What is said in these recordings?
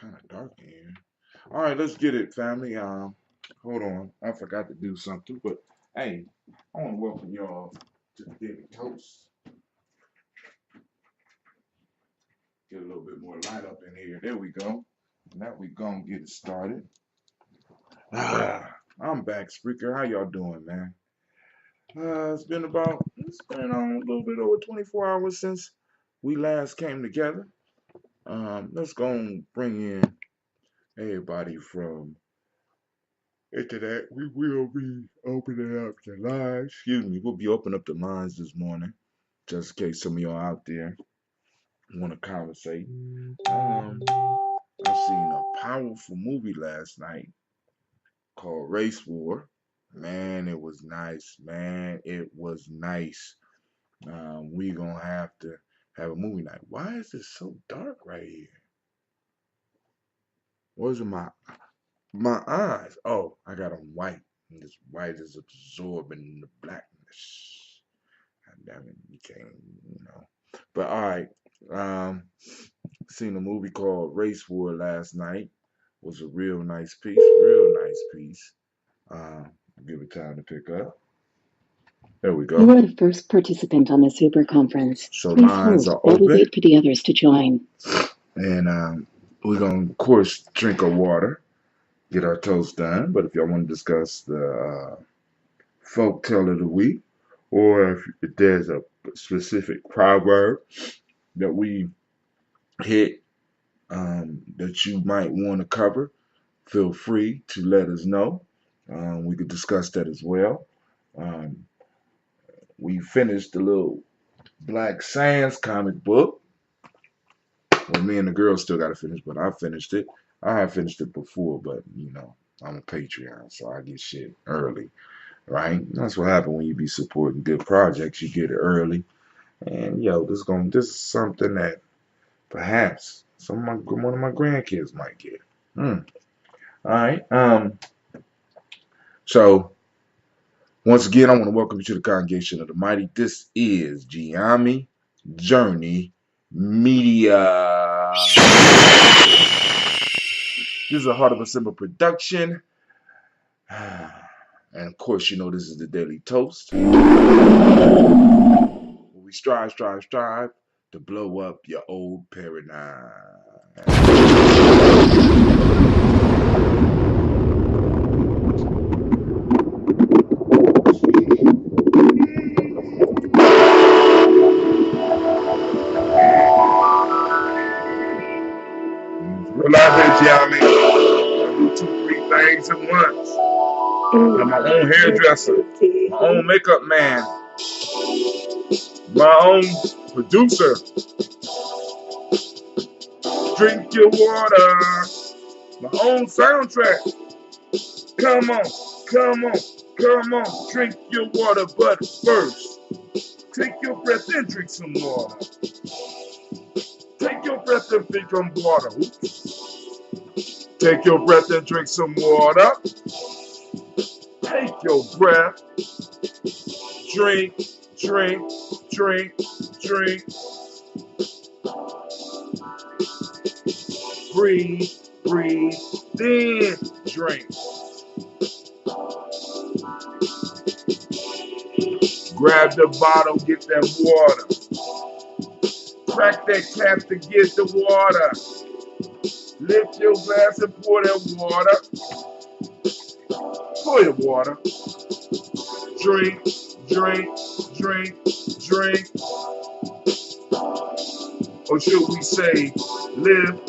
Kind of dark in here. All right, let's get it, family. Hold on. I forgot to do something, but hey, I want to welcome y'all to the Daily Toast. Get a little bit more light up in here. There we go. Now we gonna get it started. I'm back, Spreaker. How y'all doing, man? It's been on a little bit over 24 hours since we last came together. Let's go and bring in everybody from internet. We will be opening up the lines. Excuse me. We'll be opening up the lines this morning, just in case some of y'all out there want to conversate. I seen a powerful movie last night called Race War. Man, it was nice. Man, it was nice. We gonna have to have a movie night. Why is it so dark right here? Where's my eyes? Oh, I got them white. And this white is absorbing the blackness. God damn it, you can't. But all right. Seen a movie called Race War last night. Was a real nice piece. Real nice piece. Give it time to pick up. There we go. You are the first participant on this Uber conference. So Please lines hold are while we open. wait for the others to join. And we're going to, of course, drink our water, get our toast done. But if y'all want to discuss the folk tale of the week, or if there's a specific proverb that we hit that you might want to cover, feel free to let us know. We could discuss that as well. Um, we finished the little Black Sands comic book. Well, me and the girls still got to finish, but I finished it. I have finished it before, but I'm a Patreon, so I get shit early, right? That's what happens when you be supporting good projects. You get it early, and this is something that perhaps one of my grandkids might get. Hmm. All right. So once again, I want to welcome you to the congregation of the mighty. This is Gye-Nyame Journey Media. This is a Heart of a Simple production. And of course, this is the Daily Toast. We strive to blow up your old paradigm. Realize that, Gye-Nyame. I do 2, 3 things at once. I'm my own hairdresser, my own makeup man, my own producer. Drink your water, my own soundtrack. Come on, come on, come on. Drink your water, but first, take your breath and drink some water. Take your breath and drink some water. Take your breath and drink some water. Take your breath. Drink, drink, drink, drink. Breathe, breathe, then drink. Grab the bottle, get that water. Crack that cap to get the water. Lift your glass and pour that water. Pour the water. Drink, drink, drink, drink. Or should we say, lift,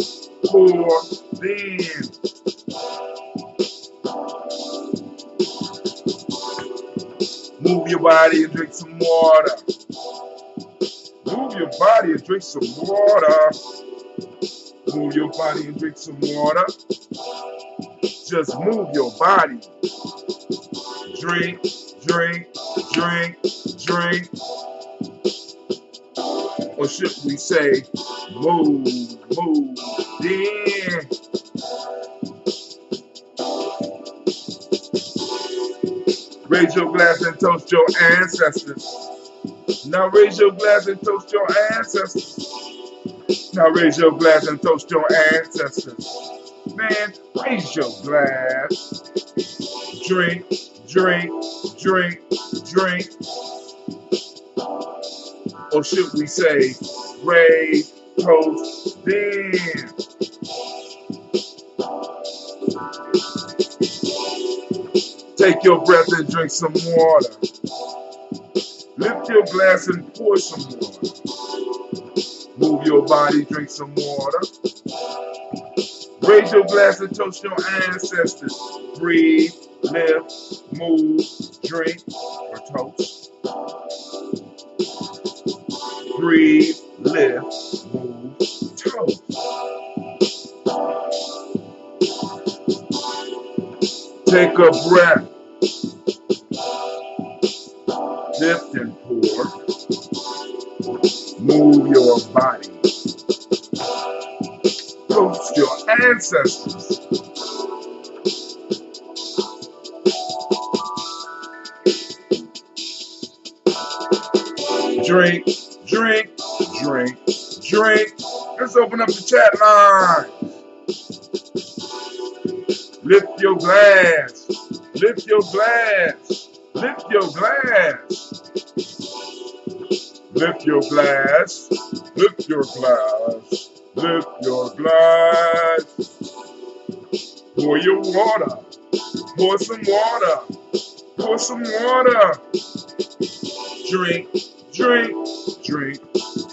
pour, then. Move your body and drink some water. Move your body and drink some water. Move your body and drink some water. Just move your body. Drink, drink, drink, drink. Or should we say, move, then. Raise your glass and toast your ancestors. Now raise your glass and toast your ancestors. Now raise your glass and toast your ancestors. Man, raise your glass. Drink, drink, drink, drink. Or should we say, raise, toast, then. Take your breath and drink some water. Lift your glass and pour some water. Move your body, drink some water. Raise your glass and toast your ancestors. Breathe, lift, move, drink, or toast. Breathe, lift, move, toast. Take a breath. Lift and pour. Move your body. Toast your ancestors. Drink, drink, drink, drink. Let's open up the chat line. Lift your glass. Lift your glass. Lift your glass. Lift your glass. Lift your glass. Lift your glass. Pour your water. Pour some water. Pour some water. Drink, drink, drink,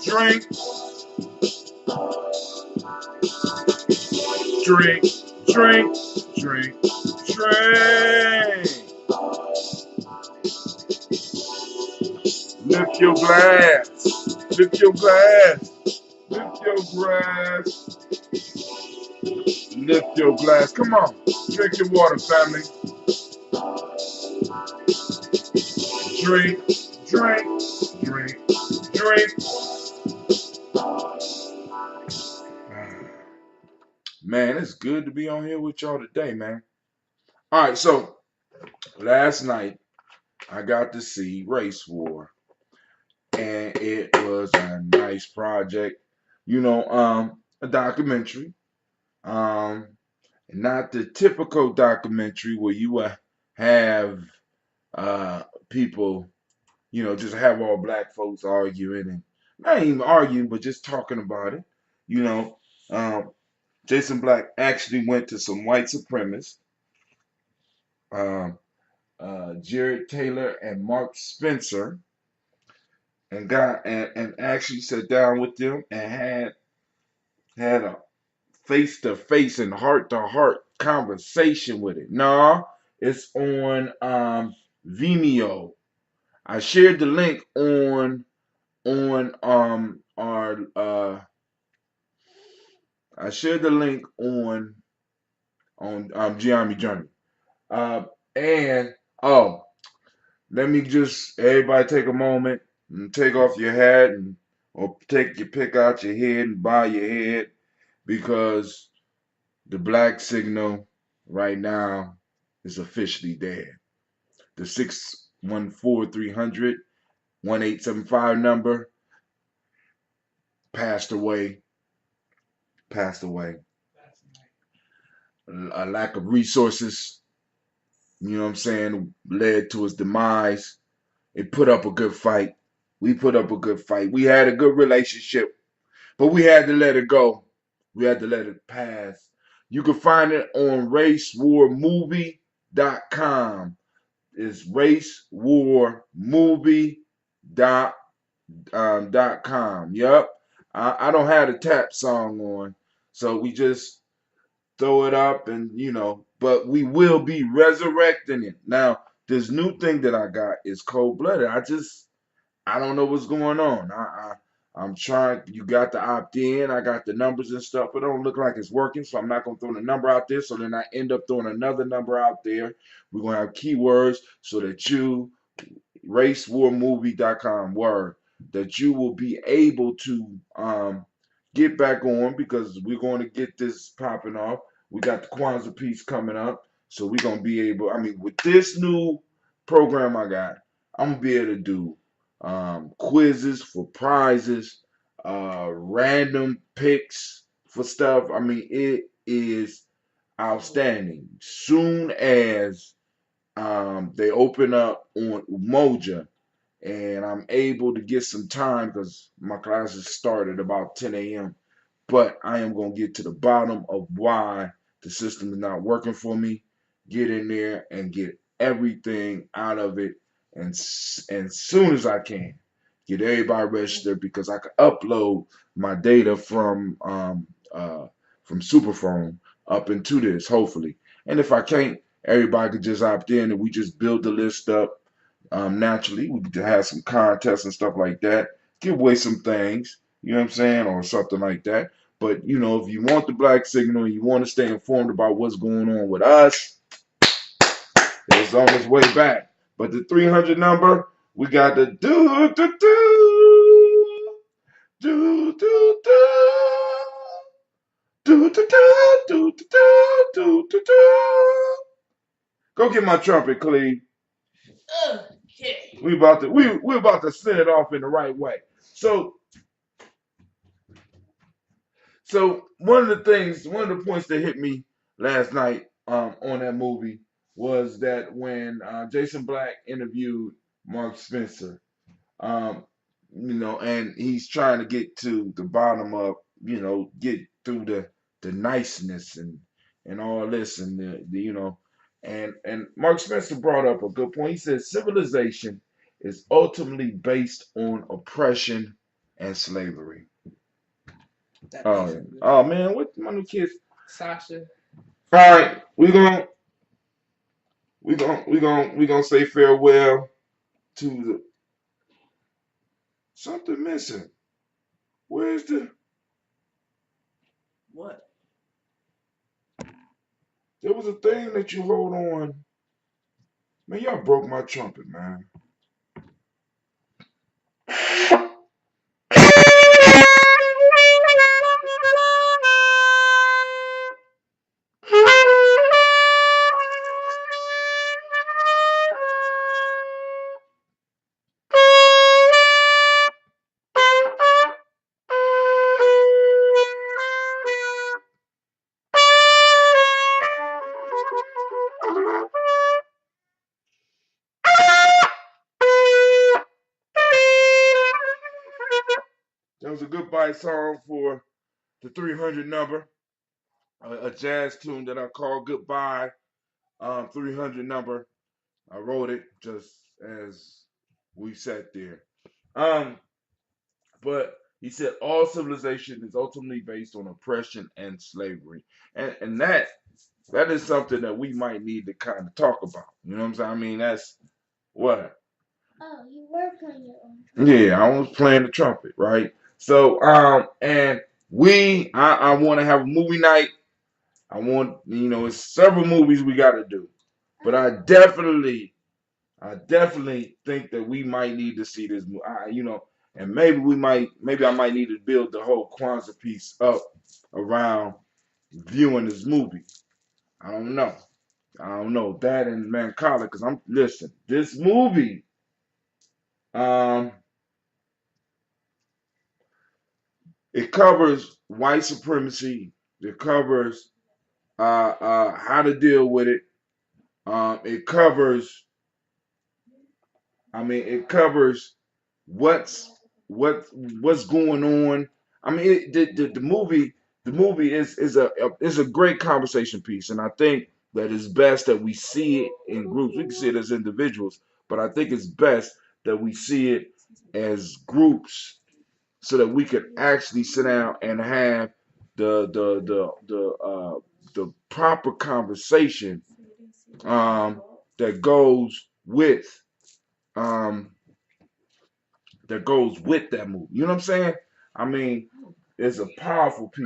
drink. Drink, drink, drink, drink. Lift your glass. Lift your glass. Lift your glass. Lift your glass. Come on. Drink your water, family. Drink, drink, drink, drink. Man, it's good to be on here with y'all today, man. All right, so last night I got to see Race War, and it was a nice project. A documentary. Not the typical documentary where you have people, just have all black folks arguing and not even arguing, but just talking about it. You know, um, Jason Black actually went to some white supremacists, um, Jared Taylor and Mark Spencer, and actually sat down with them and had a face to face and heart to heart conversation with it. No, it's on Vimeo. I shared the link on our I shared the link on Gye-Nyame Journey. And let me just everybody take a moment and take off your hat or take your pick out your head and bow your head because the black signal right now is officially dead. The 614-300-1875 number passed away. A lack of resources, led to his demise. It put up a good fight. We put up a good fight. We had a good relationship, but we had to let it go. We had to let it pass. You can find it on racewarmovie.com. It's racewarmovie.com. Yep. I don't have the tap song on, so we just throw it up but we will be resurrecting it. Now, this new thing that I got is cold-blooded. I don't know what's going on. I'm trying. You got to opt in. I got the numbers and stuff. It don't look like it's working, so I'm not gonna throw the number out there. So then I end up throwing another number out there. We're gonna have keywords so that you racewarmovie.com word that you will be able to get back on because we're going to get this popping off. We got the Kwanzaa piece coming up, so we're gonna be able. With this new program I got, I'm gonna be able to do quizzes for prizes, random picks for stuff. I mean, it is outstanding. Soon as they open up on Umoja, and I'm able to get some time because my classes start at about 10 a.m. But I am going to get to the bottom of why the system is not working for me. Get in there and get everything out of it, and soon as I can, get everybody registered because I can upload my data from Superphone up into this, hopefully. And if I can't, everybody could just opt in and we just build the list up naturally. We could have some contests and stuff like that. Give away some things, you know what I'm saying, or something like that. But you know, if you want the black signal and you want to stay informed about what's going on with us, it's on its way back. But the 300 number, we got the do do do do do do do do do do do do do. Go get my trumpet, Cleve. Okay. We're about to send it off in the right way. So one of the points that hit me last night on that movie was that when Jason Black interviewed Mark Spencer, um, and he's trying to get to the bottom of, get through the niceness and all this and and Mark Spencer brought up a good point. He said civilization is ultimately based on oppression and slavery. Oh man, what my new kids? Sasha. All right, we gonna say farewell to the something missing. Where's the what? There was a thing that you hold on. Man, y'all broke my trumpet, man. That was a goodbye song for the 300 number, a jazz tune that I call Goodbye 300 number. I wrote it just as we sat there. Um, but he said all civilization is ultimately based on oppression and slavery, and that is something that we might need to kind of talk about. You know what I'm saying? I mean, that's what. Oh, you were playing your own trumpet. Yeah, I was playing the trumpet, right? So, and I want to have a movie night. I want, it's several movies we got to do, but I definitely think that we might need to see this movie. And maybe I might need to build the whole Kwanzaa piece up around viewing this movie. I don't know. That and Mancala, because listen, this movie, it covers white supremacy. It covers how to deal with it. It covers. It covers what's what's going on. The movie is a great conversation piece, and I think that it's best that we see it in groups. We can see it as individuals, but I think it's best that we see it as groups so that we can actually sit down and have the proper conversation that goes with um, that movie. You know what I'm saying? I mean, it's a powerful piece.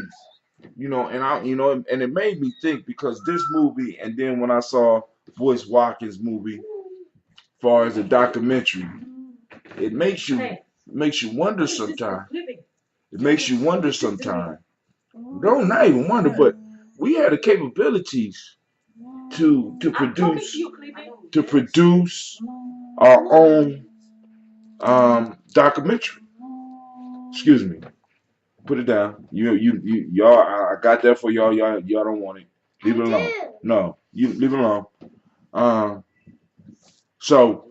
And it made me think because this movie, and then when I saw Voice Watkins movie, as far as a documentary, it makes you wonder sometimes. It makes you wonder sometimes. Don't not even wonder, but we had the capabilities to produce our own documentary. Excuse me. Put it down. Y'all. I got that for y'all. Y'all don't want it. Leave it alone. No, you leave it alone. Um. So,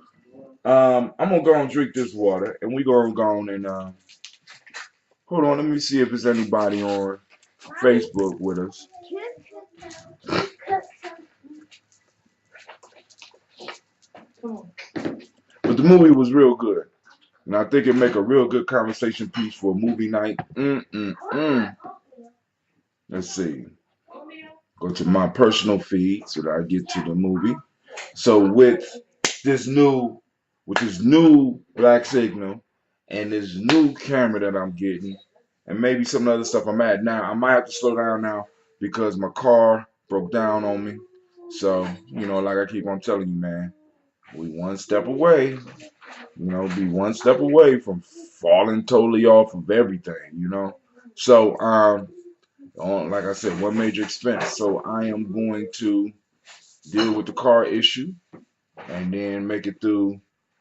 I'm gonna go and drink this water, and we gonna go on and hold on. Let me see if there's anybody on Facebook with us. But the movie was real good, and I think it make a real good conversation piece for a movie night. Let's see. Go to my personal feed so that I get to the movie. So this new, with this new black signal and this new camera that I'm getting, and maybe some other stuff I'm at now, I might have to slow down now because my car broke down on me. So, like I keep on telling you, man, we one step away, be one step away from falling totally off of everything. So, like I said, one major expense. So I am going to deal with the car issue and then make it through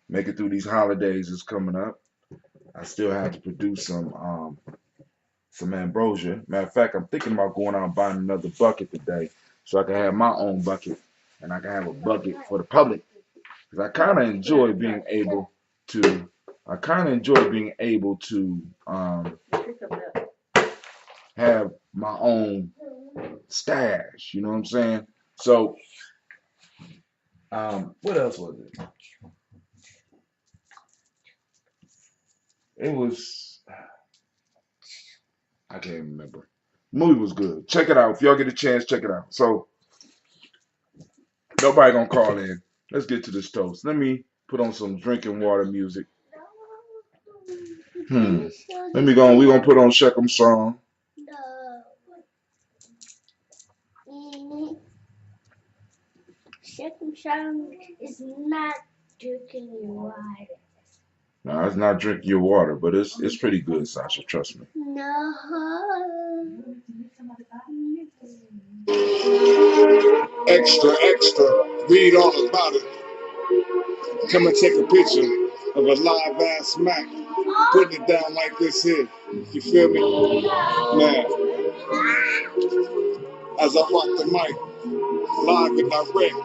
these holidays that's coming up. I still have to produce some ambrosia. Matter of fact, I'm thinking about going out and buying another bucket today so I can have my own bucket and I can have a bucket for the public. Because I kind of enjoy being able to have my own stash. You know what I'm saying? So, what else was it? It was, I can't remember. The movie was good. Check it out. If y'all get a chance, check it out. So, nobody gonna call in. Let's get to this toast. Let me put on some drinking water music. Let me go. We gonna put on Sheckham's song. Sheckham's song is not drinking your water. No, it's not drinking your water, but it's pretty good, Sasha. Trust me. No. Extra, extra. Read all about it. Come and take a picture of a live ass Mac. Putting it down like this here. You feel me? Now, as I rock the mic, live and direct.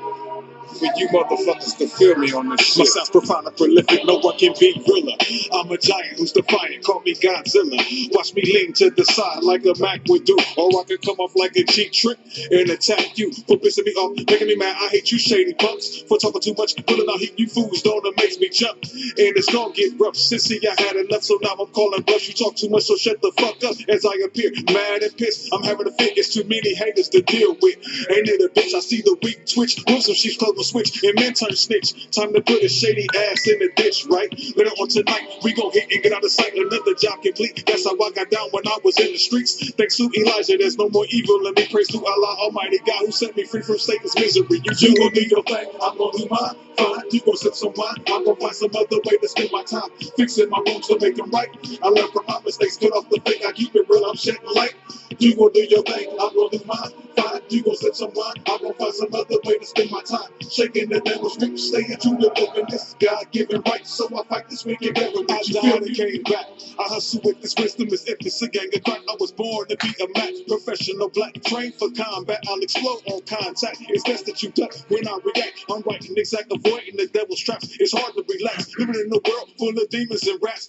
For you motherfuckers to feel me on this shit. My sound's profound and prolific, no one can be realer. I'm a giant who's defiant, call me Godzilla. Watch me lean to the side like a Mac would do. Or I can come off like a cheap trick and attack you. For pissing me off, making me mad, I hate you shady punks. For talking too much, pulling out heat, you fools don't it makes me jump. And it's gonna get rough, sissy, I had enough, so now I'm calling bluff. You talk too much, so shut the fuck up as I appear. Mad and pissed, I'm having a fit, it's too many haters to deal with. Ain't it a bitch, I see the weak twitch. Once some sheep's close will switch and men turn snitch. Time to put a shady ass in the ditch, right? Later on tonight, we gon' hit and get out of sight. Another job complete. That's how I got down when I was in the streets. Thanks to Elijah, there's no more evil. Let me praise to Allah Almighty God who set me free from Satan's misery. You gon' do your thing, I'm gon' do mine. Fine, you gon' sip some wine. I'm gon' find some other way to spend my time. Fixing my rooms to make them right. I learn from my mistakes, cut off the fake. I keep it real, I'm shedding light. You gon' do your thing, I'm gon' do mine. Fine, you gon' sip some wine. I'm gon' find some other way to spend my time. Shaking the devil's grip, staying true to living this God-given right. So I fight this wicked devil. I died and came back. I hustle with this wisdom as if it's a gang of crack. I was born to be a match, professional black, trained for combat. I'll explode on contact. It's best that you duck when I react. I'm writing exact, avoiding the devil's traps. It's hard to relax, living in a world full of demons and rats.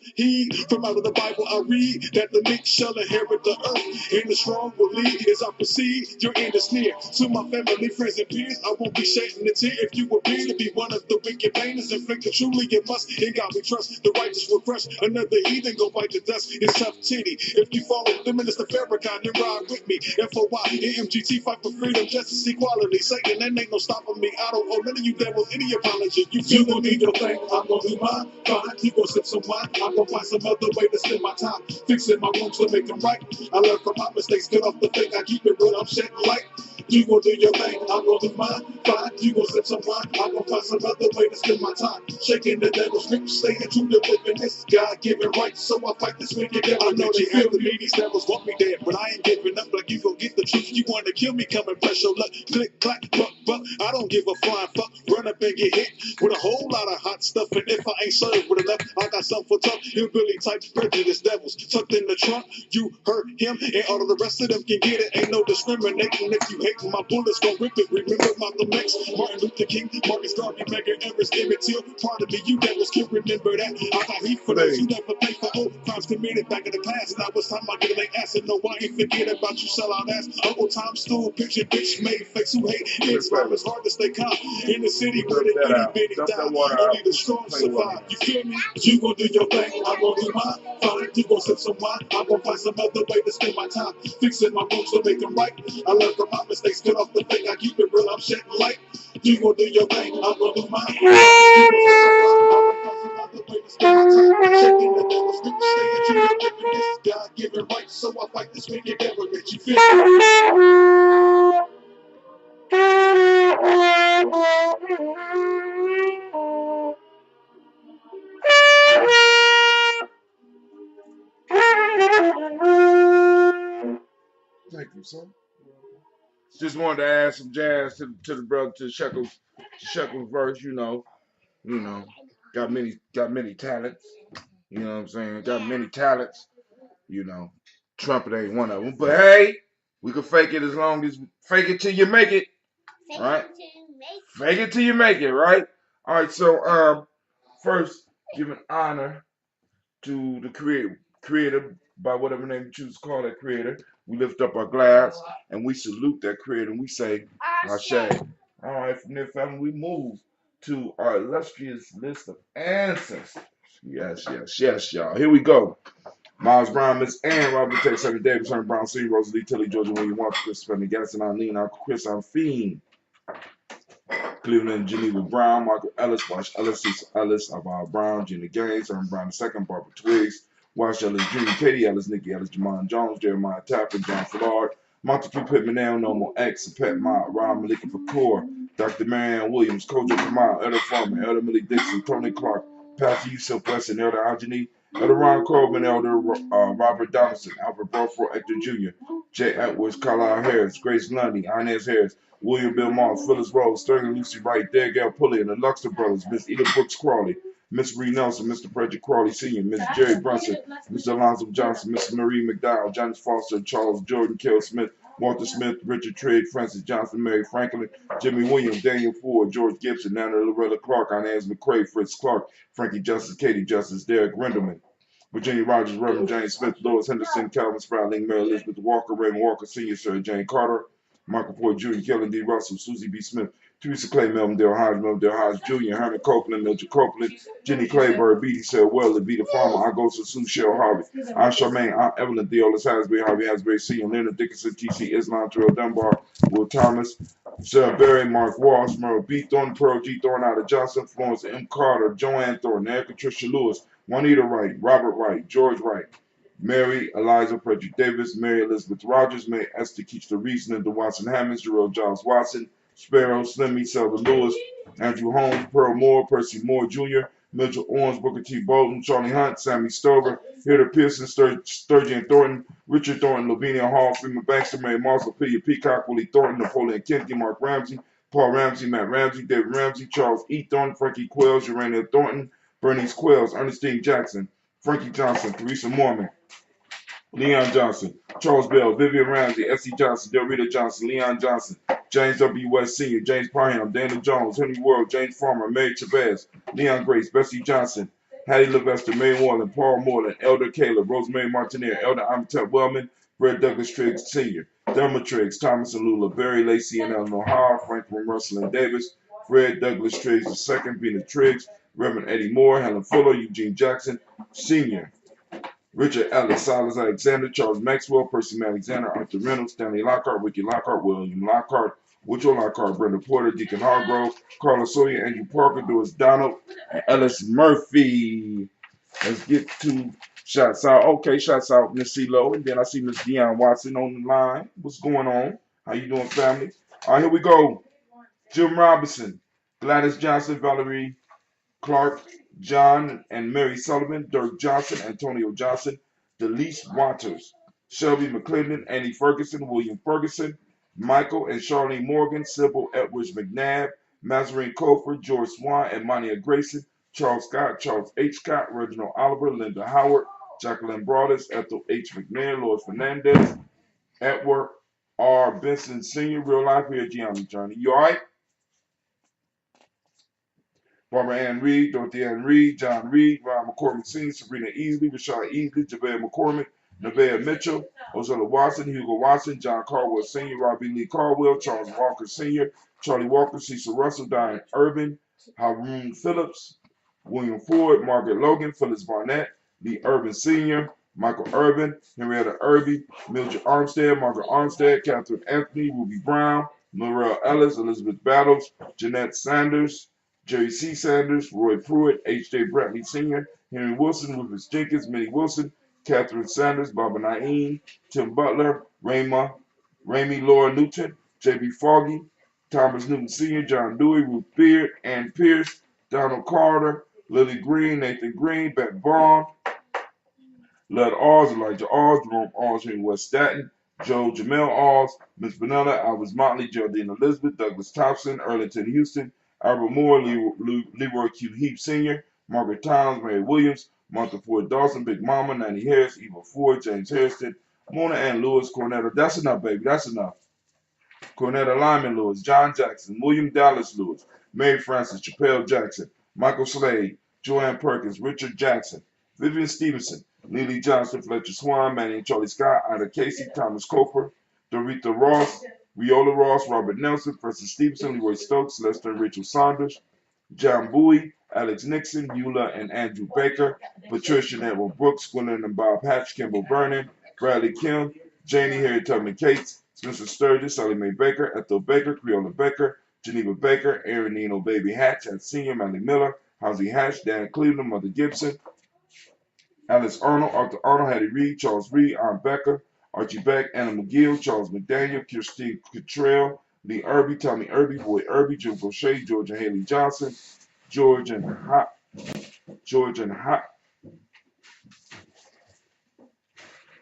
From out of the Bible I read that the meek shall inherit the earth, and the strong will lead as I proceed. Your end is near. To my family, friends, and peers, I won't be shedding a tear if you appear to be one of the wicked painters. Inflicted truly it must. In God we trust. The righteous will crush. Another heathen go bite the dust. It's tough titty. If you follow the minister Farrakhan, then ride with me. FOY, AMGT, fight for freedom, justice, equality. Satan, and ain't no stopping me. I don't owe none of you devils any apology. You gon' do your thing, I'm gon' do mine. Fine, you gon' sip some wine. I'm gon' find some other way to spend my time. Fixing my rooms to make them right. I learn from my mistakes, cut off the fake. I keep it real, I'm shedding light. You gon' do your thing, I'm gon' do mine. Fine, you gon' sip some wine. I'm gon' find some other way to spend my time. Shaking the devil's grip, staying true to living this God-given right. So I fight this wicked devil. I know they feel me, these devils want me dead, but I ain't giving up like you gon' get the truth. You wanna kill me, come and press your luck. Click, clack, fuck But I don't give a flying fuck. Run up and get hit with a whole lot of hot stuff. And if I ain't served with enough, I got something for tough hillbilly types, prejudice devils tucked in the trunk. You heard him, and all of the rest of them can get it. Ain't no discriminating. If you hate my bullets, gon' rip it. Remember Malcolm X, Martin Luther King, Marcus Garvey, Medgar Evers, Emmett Till. Part of me, you devils can remember that. I got heat for those who never pay for old crimes committed back in the past. Now it's time I get their ass. And no, I ain't forget about you sellout ass. Uncle Tom Stool, picture bitch made face who hate. It's hard to stay calm in the city where the itty bitty die. Only the strong survive. You feel me? You gon' do your thing, I'm gon' do mine. Fine, you gon' sip some wine. I'm gon' find some other way to spend my time. Fixing my moves to make them right. I learned from my mistakes, cut off the fake. I keep it real, I'm shedding light. You gon' do your thing, I'm gon' do mine. You gon' sip some wine. I'm gon' find some other way to spend my time. Shaking the devil's grip, staying true to wickedness. God-given right, so I fight this wicked devil that you feel. Thank you, son. Just wanted to add some jazz to the brother to Shekels verse. You know, got many talents. You know what I'm saying? Got many talents. You know, trumpet ain't one of them. But hey, we can fake it as long as fake it till you make it. Right? Fake it till you make it. Right? All right. So first, giving honor to the creator by whatever name you choose to call that creator. We lift up our glass and we salute that creator and we say, Ashe. All right, from there, family, we move to our illustrious list of ancestors. Yes, yes, yes, y'all. Here we go. Miles Brown, Miss Ann, Robert Tate, Sammy Davis, Herman Brown, C. Rosalie, Tilly, Georgia, William Walker, Christopher Gadsden, Eileen, Uncle Chris, I'm Fiend. Cleveland, Geneva Brown, Michael Ellis, Wash Ellis, Cecil Ellis, Alvaro Brown, Gina Gaines, Herman Brown II, Barbara Twiggs, Wash Ellis Jr., Katie Ellis, Nikki Ellis, Jamon Jones, Jeremiah Tapper, John Fillard, Montague Pittman, L, Normal X, Pet Ma, Ron Malika Fakour, Dr. Marianne Williams, Kojo Kamal, Elder Farmer, Elder Millie Dixon, Tony Clark, Pastor Yusuf Wesson, Elder Algeny, Elder Ron Coleman, Elder Robert Donaldson, Albert Burford, Hector Jr., Jay Edwards, Carlisle Harris, Grace Lundy, Inez Harris, William Bill Moss, Phyllis Rose, Sterling Lucy Wright, Dale Pulley, and the Luxor Brothers, Miss Eda Brooks Crawley, Miss Ree Nelson, Mr. Frederick Crawley Sr., Miss Jerry Brunson, Mr. Alonzo Johnson, Miss Marie McDowell, Janice Foster, Charles Jordan, Kell Smith, Walter Smith, Richard Trigg, Francis Johnson, Mary Franklin, Jimmy Williams, Daniel Ford, George Gibson, Nana Loretta Clark, Inez McCrae, Fritz Clark, Frankie Justice, Katie Justice, Derek Rendelman, Virginia Rogers, Reverend James Smith, Lois Henderson, Calvin Sprouting, Mary Elizabeth Walker, Raymond Walker Sr., Sir Jane Carter, Michael Ford Jr., Kellen D. Russell, Susie B. Smith, Teresa Clay, Melvin Dale Hodge Jr., Herman Copeland, Mildred Copeland, Jenny Clayburgh, B.D. Sell Weller, Vita Farmer, Augusta Sue Shell Harvey, Aunt Charmaine, Aunt Evelyn, Theolis Hasbury, Harvey Hasbury Sr., Leonard Dickinson, T.C. Islam, Terrell Dunbar, Will Thomas, Sarah Berry, Mark Walsh, Merle B. Thornton, Pearl G. Thornton, Ada Johnson, Florence M. Carter, Joanne Thornton, Erica Tricia Lewis, Juanita Wright, Robert Wright, George Wright, Mary Eliza Frederick Davis, Mary Elizabeth Rogers, Mary Esther Keachler Reese, Linda Watson Hammonds, Jarrell Giles Watson, Sparrow, Slimmy, Selva Lewis, Andrew Holmes, Pearl Moore, Percy Moore Jr., Mitchell Owens, Booker T. Bolton, Charlie Hunt, Sammy Stover, Hilda Pearson, Sturgeon Thornton, Richard Thornton, Lavinia Hall, Freeman Baxter, Mary Marshall, Peter Peacock, Willie Thornton, Napoleon Kennedy, Mark Ramsey, Paul Ramsey, Matt Ramsey, David Ramsey, Charles E. Thornton, Frankie Quells, Urania Thornton, Bernice Quells, Ernestine Jackson, Frankie Johnson, Teresa Mormon, Leon Johnson, Charles Bell, Vivian Ramsey, S.C. Johnson, Del Rita Johnson, Leon Johnson, James W. West Sr., James Parham, Dana Jones, Henry World, James Farmer, Mary Chavez, Leon Grace, Bessie Johnson, Hattie Levester, May Warland, Paul Moreland, Elder Caleb, Rosemary Martineer, Elder Amitab Wellman, Fred Douglas Triggs Sr., Delma Triggs, Thomas and Lula, Barry Lacey and Eleanor Howard, Franklin Russell and Davis, Fred Douglas Triggs II, Vina Triggs, Reverend Eddie Moore, Helen Fuller, Eugene Jackson, Sr., Richard Ellis, Silas Alexander, Charles Maxwell, Percy Alexander, Arthur Reynolds, Stanley Lockhart, Ricky Lockhart, William Lockhart, Woodrow Lockhart, Brenda Porter, Deacon Hargrove, Carla Sawyer, Andrew Parker, Doris Donald, and Ellis Murphy. Let's get to shots out. Okay, shots out, Miss CeeLo, and then I see Miss Deion Watson on the line. What's going on? How you doing, family? All right, here we go. Jim Robinson, Gladys Johnson, Valerie Clark, John and Mary Sullivan, Dirk Johnson, Antonio Johnson, Delise Waters, Shelby McClendon, Annie Ferguson, William Ferguson, Michael and Charlene Morgan, Sybil Edwards McNabb, Mazarine Cofer, George Swan, and Monia Grayson, Charles Scott, Charles H. Scott, Reginald Oliver, Linda Howard, Jacqueline Broadus, Ethel H. McMahon, Lois Fernandez, Edward R. Benson Sr., real life here at Gye-Nyame Journey. You all right? Barbara Ann Reed, Dorothy Ann Reed, John Reed, Ryan McCormick Sr., Sabrina Easley, Rashad Easley, Javea McCormick, Nevaeh Mitchell, Ozella Watson, Hugo Watson, John Caldwell Sr., Robbie Lee Caldwell, Charles Walker Sr., Charlie Walker, Cecil Russell, Diane Urban, Haroon Phillips, William Ford, Margaret Logan, Phyllis Barnett, Lee Urban Sr., Michael Urban, Henrietta Irby, Mildred Armstead, Margaret Armstead, Catherine Anthony, Ruby Brown, Norrell Ellis, Elizabeth Battles, Jeanette Sanders, Jerry C. Sanders, Roy Pruitt, H.J. Brantley Sr., Henry Wilson, Rufus Jenkins, Minnie Wilson, Catherine Sanders, Barbara Naeem, Tim Butler, Ramey Laura Newton, J.B. Foggy, Thomas Newton Sr., John Dewey, Ruth Beard, Ann Pierce, Donald Carter, Lily Green, Nathan Green, Beth Vaughn, Lud Oz, Elijah Oz, Jerome Oz, Henry West Staten, Joe Jamel Oz, Miss Vanilla, Alvis Motley, Geraldine Elizabeth, Douglas Thompson, Erlington Houston, Albert Moore, Leroy Q. Heap Sr., Margaret Towns, Mary Williams, Martha Ford Dawson, Big Mama, Nanny Harris, Eva Ford, James Harrison, Mona Ann Lewis, Cornetta. That's enough, baby. That's enough. Cornetta Lyman Lewis, John Jackson, William Dallas Lewis, Mary Frances, Chappelle Jackson, Michael Slade, Joanne Perkins, Richard Jackson, Vivian Stevenson, Lily Johnson, Fletcher Swan, Manny and Charlie Scott, Ida Casey, Thomas Cofer, Dorita Ross, Viola Ross, Robert Nelson, Francis Stevenson, Leroy Stokes, Lester and Rachel Saunders, John Bowie, Alex Nixon, Eula and Andrew Baker, Patricia and Edward Brooks, Gwendolyn and Bob Hatch, Kimball Vernon, Bradley Kim, Janie, Harriet Tubman Cates, Spencer Sturgis, Sally Mae Baker, Ethel Baker, Creola Baker, Geneva Baker, Aaron Nino Baby Hatch, and Senior, Manny Miller, Housie Hatch, Dan Cleveland, Mother Gibson, Alice Arnold, Arthur Arnold, Hattie Reed, Charles Reed, Aunt Becker, Archie Beck, Anna McGill, Charles McDaniel, Kirstine Cottrell, Lee Irby, Tommy Irby, Boy Irby, Jim Gaucher, George and Haley Johnson, George and Hot,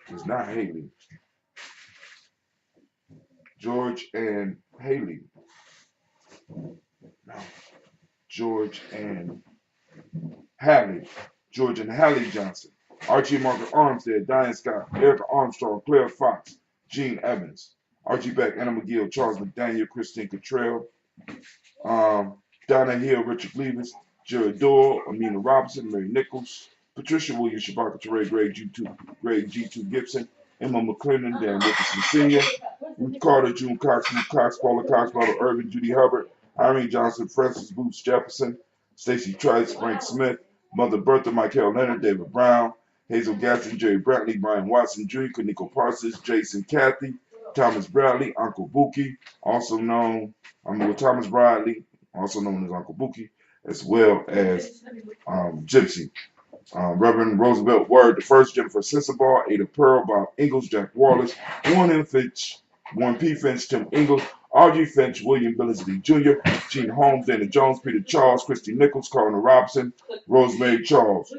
it's not Haley, George and Haley, no, George and Hallie, George and Hallie Johnson, Archie and Margaret Armstead, Diane Scott, Erica Armstrong, Claire Fox, Gene Evans, Archie Beck, Anna McGill, Charles McDaniel, Christine Cottrell, Donna Hill, Richard Levis, Jared Doyle, Amina Robinson, Mary Nichols, Patricia Williams, Shabaka Teray, Greg G2 Gibson, Emma McClendon, Dan Wilkinson Sr., Ruth Carter, June Cox, Ruth Cox, Paula Cox, Barbara Irvin, Judy Hubbard, Irene Johnson, Francis Boots Jefferson, Stacy Trice, Frank Smith, Mother Bertha, Michael Leonard, David Brown, Hazel Gaston, Jerry Brantley, Brian Watson Jr., Kaniko Parsons, Jason Cathy, Thomas Bradley, Uncle Buki, also known, Thomas Bradley, also known as Uncle Buki, as well as Gypsy. Reverend Roosevelt Word, the first, Jennifer Sensabaugh, Ada Pearl, Bob Ingalls, Jack Wallace, Warren P. Finch, Tim Ingalls, Audrey Finch, William Billingsley Jr., Gene Holmes, Dana Jones, Peter Charles, Christy Nichols, Connor Robinson, Rosemary Charles,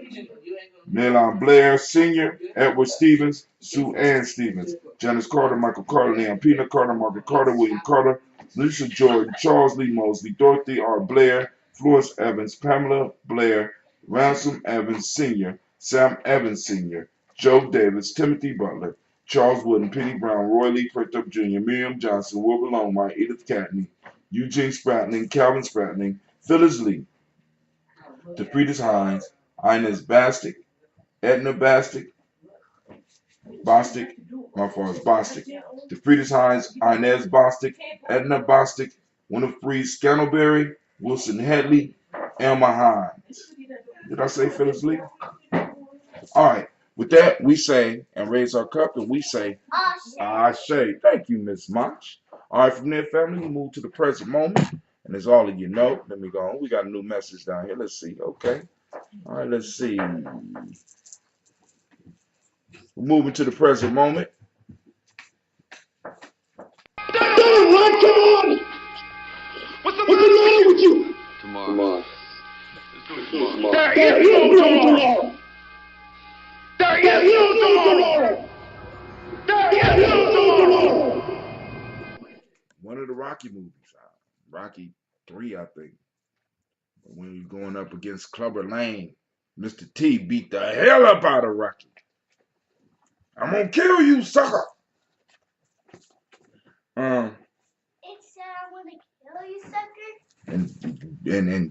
Nylon Blair Sr., Edward Stevens, Sue Ann Stevens, Janice Carter, Michael Carter, Leon Pina Carter, Margaret Carter, William Carter, Lisa Jordan, Charles Lee Mosley, Dorothy R. Blair, Florence Evans, Pamela Blair, Ransom Evans Sr., Sam Evans Sr., Joe Davis, Timothy Butler, Charles Wooden, Penny Brown, Roy Lee Pricked Jr., Miriam Johnson, Wilbur Longmire, Edith Catney, Eugene Spratling, Calvin Spratling, Phyllis Lee, DeFritis Hines, Inez Bastick, Edna Bostic, DeFritis Hines, Inez Bostic, Edna Bostic, Winifred Scantleberry, Wilson Headley, Elma Hines. Did I say Phyllis Lee? All right. With that, we say and raise our cup and we say, I say. Thank you, Miss Mach. All right, from there, family, we move to the present moment. And as all of you know, let me go on. We got a new message down here. Let's see. Okay. All right, let's see. We're moving to the present moment. Damn, Rod, come on! What's the matter with you? Tomorrow. Let's do it tomorrow. There is no tomorrow! There is no tomorrow! There is no tomorrow! Rocky movies. Rocky 3, I think. When he's going up against Clubber Lang, Mr. T beat the hell up out of Rocky. I'm gonna kill you, sucker. It said I want to kill you, sucker. And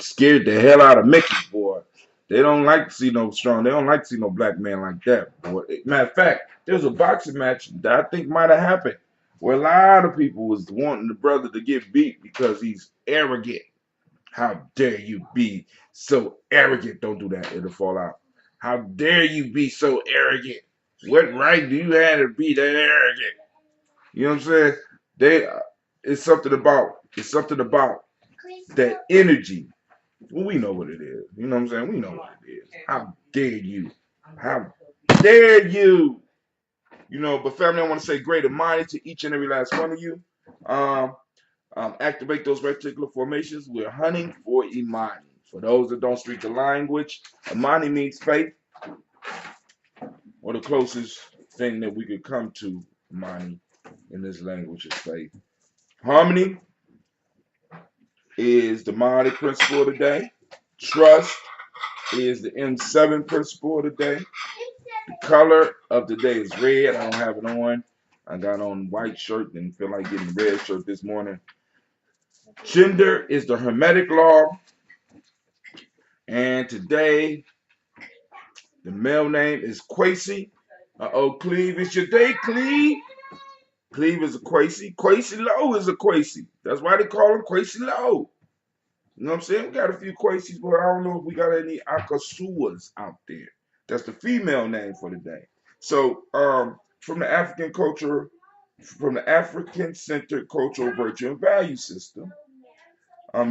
scared the hell out of Mickey, boy. They don't like to see no strong. They don't like to see no black man like that, boy. Matter of fact, there was a boxing match that I think might have happened where a lot of people was wanting the brother to get beat because he's arrogant. How dare you be so arrogant? Don't do that. It'll fall out. How dare you be so arrogant? What right do you have to be that arrogant? You know what I'm saying? They it's something about that energy. Well, we know what it is. You know what I'm saying? We know what it is. How dare you? How dare you? You know, but family, I want to say great Imani to each and every last one of you. Um, activate those reticular formations. We're hunting for Imani. For those that don't speak the language, Imani means faith, or the closest thing that we could come to Imani in this language is faith. Harmony is the Mali principle of the day. Trust is the M7 principle of the day. The color of the day is red. I don't have it on. I got on white shirt and feel like getting a red shirt this morning. Gender is the Hermetic law. And today, the male name is Quasi. Cleve, it's your day, Cleve. Cleve is a Quasi. Quasi Low is a Quasi. That's why they call him Quasi Low. You know what I'm saying? We got a few Quasis, but I don't know if we got any Akasuas out there. That's the female name for the day. So, from the African culture, from the African-centered cultural virtue and value system,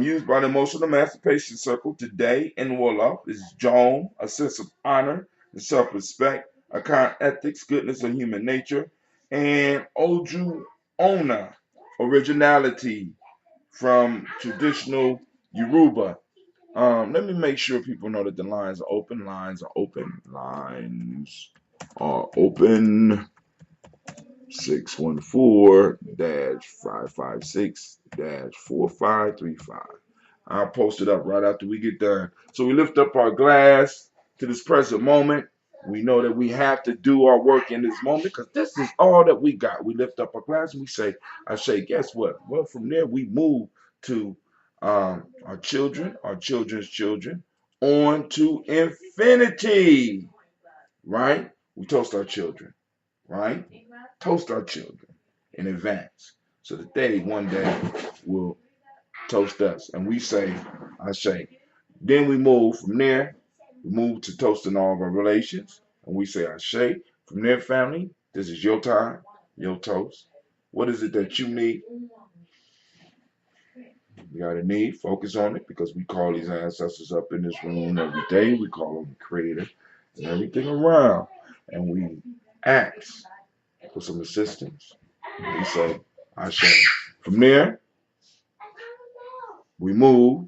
used by the emotional emancipation circle today in Wolof is Jom, a sense of honor and self-respect, a kind ethics, goodness, and human nature, and Oju Ona, originality from traditional Yoruba. Let me make sure people know that the lines are open. Lines are open. Lines are open. 614-556-4535. I'll post it up right after we get done. So we lift up our glass to this present moment. We know that we have to do our work in this moment because this is all that we got. We lift up our glass and we say, I say, guess what? Well, from there we move to our children, our children's children, on to infinity, right? We toast our children, right? Toast our children in advance so that they one day will toast us. And we say, I say. Then we move from there, we move to toasting all of our relations. And we say, I say. From there, family, this is your time, your toast. What is it that you need? You got a need, focus on it because we call these ancestors up in this room every day. We call them the creator and everything around. And we ask for some assistance. We say, I say. From there, we move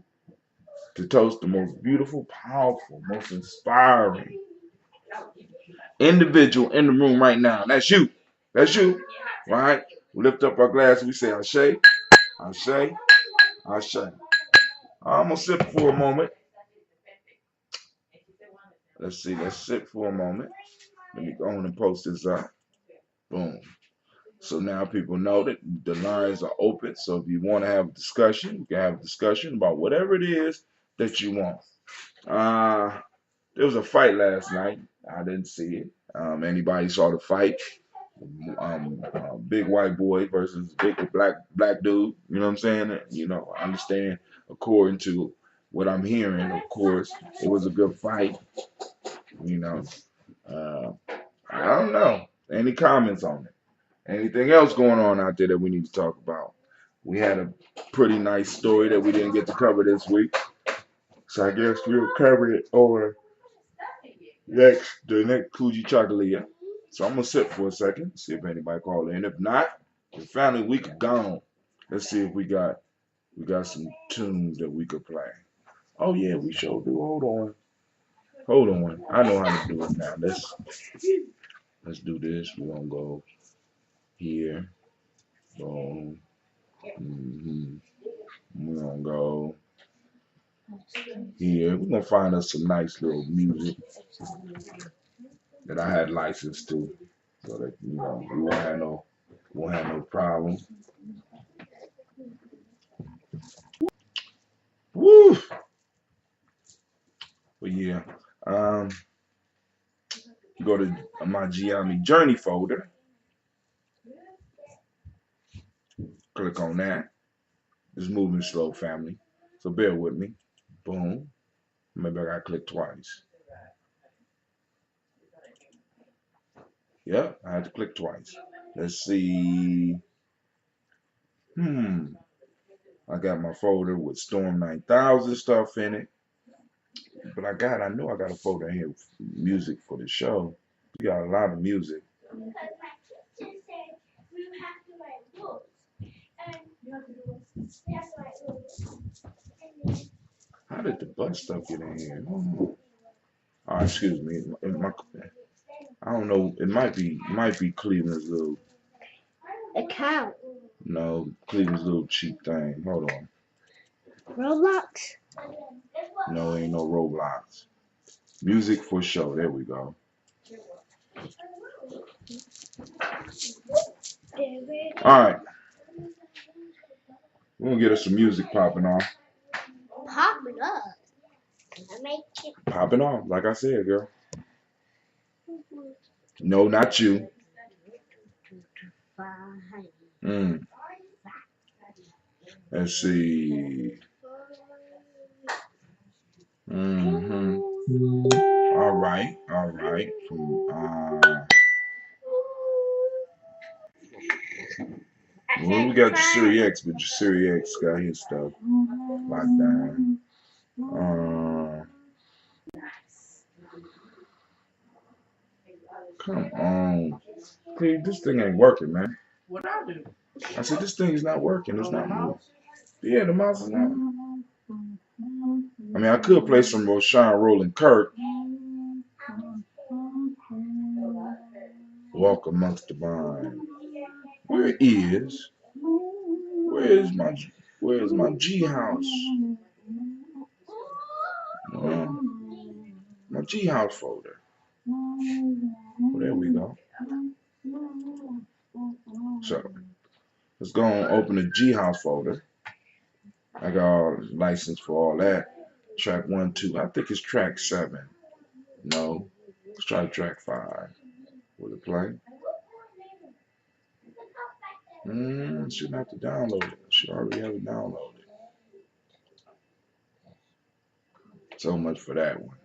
to toast the most beautiful, powerful, most inspiring individual in the room right now. That's you. That's you. Right? We lift up our glass and we say, Ashe, Ashe, Ashe. I'm going to sip for a moment. Let's see. Let's sit for a moment. Let me go on and post this up. Boom. So now people know that the lines are open. So if you want to have a discussion, you can have a discussion about whatever it is that you want. There was a fight last night. I didn't see it. Anybody saw the fight? Big white boy versus big black dude. You know what I'm saying? You know, I understand according to what I'm hearing. Of course, it was a good fight. You know, uh, I don't know. Any comments on it? Anything else going on out there that we need to talk about? We had a pretty nice story that we didn't get to cover this week, so I guess we'll cover it over the next Coogee Chocolate. So I'm gonna sit for a second, see if anybody called in. If not, the family week is gone. Let's see if we got some tunes that we could play. Oh yeah, we sure do. Hold on. I know how to do it now. Let's do this. We're gonna go here. Boom. Mm-hmm. We're gonna go here. We're gonna find us some nice little music that I had license to, so that we won't have no problem. Woo! But yeah, um, go to my Gye-Nyame journey folder. Click on that. It's moving slow, family. So bear with me. Boom. Maybe I gotta click twice. Yep, I had to click twice. Let's see. I got my folder with Storm 9000 stuff in it. But I know I got a folder in here with music for the show. We got a lot of music. How did the bus stuff get in here? Oh, excuse me. I don't know. It might be Cleveland's little. Account. No, Cleveland's little cheap thing. Hold on. Roblox. No, ain't no Roblox. Music for show. There we go. All right. We're gonna get us some music popping off. Popping up. I make it. Popping off, like I said, girl. No, not you. Let's see. All right, all right. Well, we got the Siri X, but your Siri X got his stuff locked down. Come on. Cleve, this thing ain't working, man. What I do? I said, this thing is not working. It's not moving. Yeah, the mouse is not. I mean, I could play some Roshan Roland Kirk. Walk amongst the vine. Where is my G house? My G house folder. Well, there we go. So let's go and open the G house folder. I got all license for all that. Track 1, 2. I think it's track 7. No. Let's try track 5. Will it play? Shouldn't have to download it. Should already have it downloaded. So much for that one.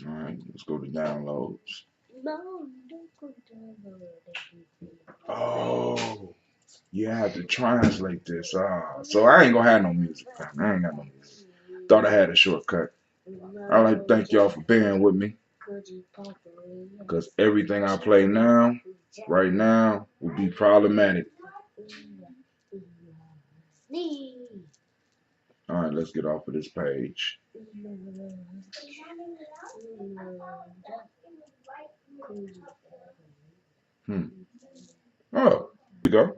All right, let's go to downloads. Oh, yeah, I have to translate this. So I ain't gonna have no music, fam. I ain't got no music. Thought I had a shortcut. I'd like to thank y'all for bearing with me. Because everything I play now, right now, will be problematic. All right, let's get off of this page. Oh, here we go.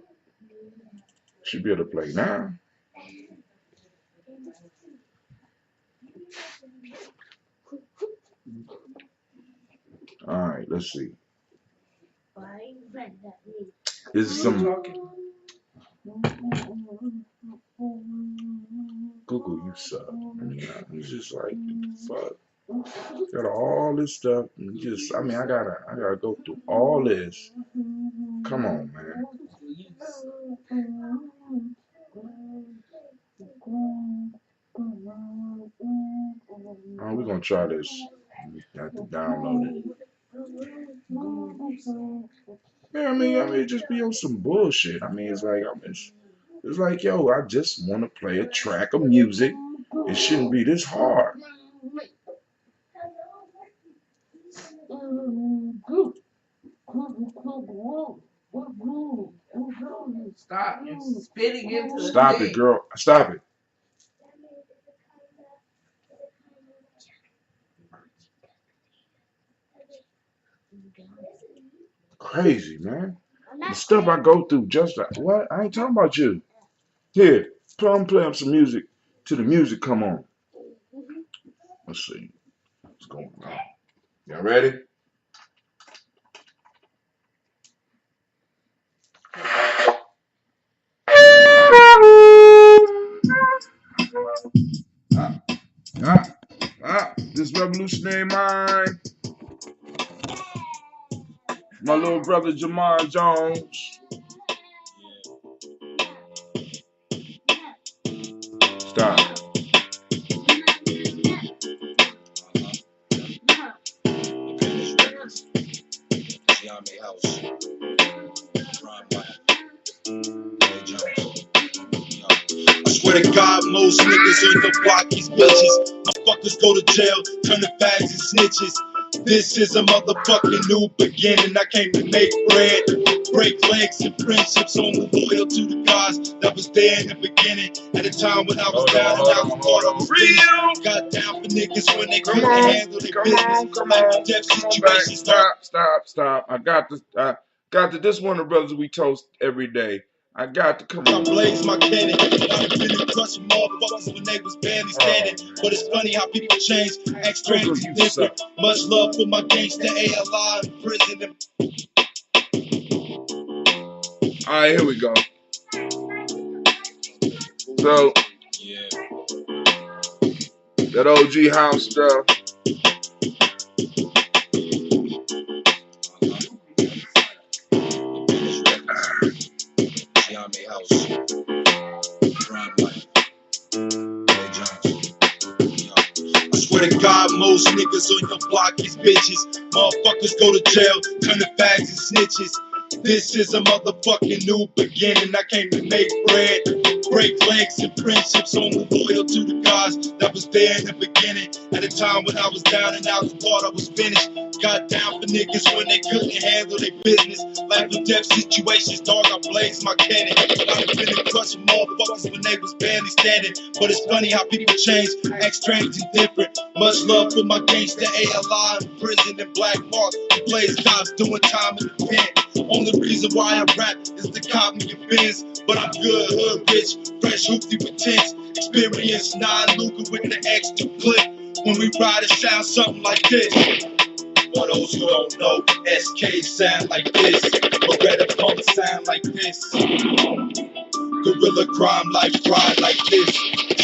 Should be able to play now. All right, let's see. This is some Google, you suck. It's just like, fuck. Got all this stuff. And I gotta go through all this. Come on, man. We're gonna try this. You have to download it. Yeah, I mean, it just be on some bullshit. I mean, it's like, yo, I just want to play a track of music. It shouldn't be this hard. Stop. You're spitting into the Stop it, girl. Stop it. crazy, man. The stuff I go through just like, what? I ain't talking about you. Here, play up some music till the music come on. Let's see what's going on. Y'all ready? This revolutionary mind. My little brother Jamar Jones. Stop. Gye-Nyame house. I swear to God, most niggas on the block is bitches. Motherfuckers go to jail, turn to fags and snitches. This is a motherfucking new beginning. I came to make bread, break legs and friendships. Only loyal to the gods that was there in the beginning. At a time when I was down and out, thought I was real. Got down for niggas when they couldn't handle their business. Come on. Death situations. Stop. I got to this one of the brothers we toast every day. I got to come I on. blaze my cannon. I've been in crushing motherfuckers when they was barely standing. But it's funny how people change, act strange and different. Much love for my gangsta ALI in prison. Alright, here we go. So, that OG house stuff. Gye-Nyame house. Prime life. I swear to God, most niggas on your block is bitches. Motherfuckers go to jail, turn to fags and snitches. This is a motherfucking new beginning. I came to make bread, break legs and friendships. Only loyal to the gods that was there in the beginning. At a time when I was down and out, thought I was finished. Got down for niggas when they couldn't handle their business. Life or death situations, dog, I blaze my cannon. I've been in crushing motherfuckers when they was barely standing. But it's funny how people change, act strange and different. Much love for my gangsta ALI in prison and Black Mark. Who plays cops doing time in the pen. Only reason why I rap is to cop me a Benz. But I'm good, hood rich, fresh hoopty with tents. Experience 9 Luca with the extra clip. When we ride it sound something like this. For those who don't know, SK sound like this. Beretta pump sound like this. Gorilla crime life ride like this.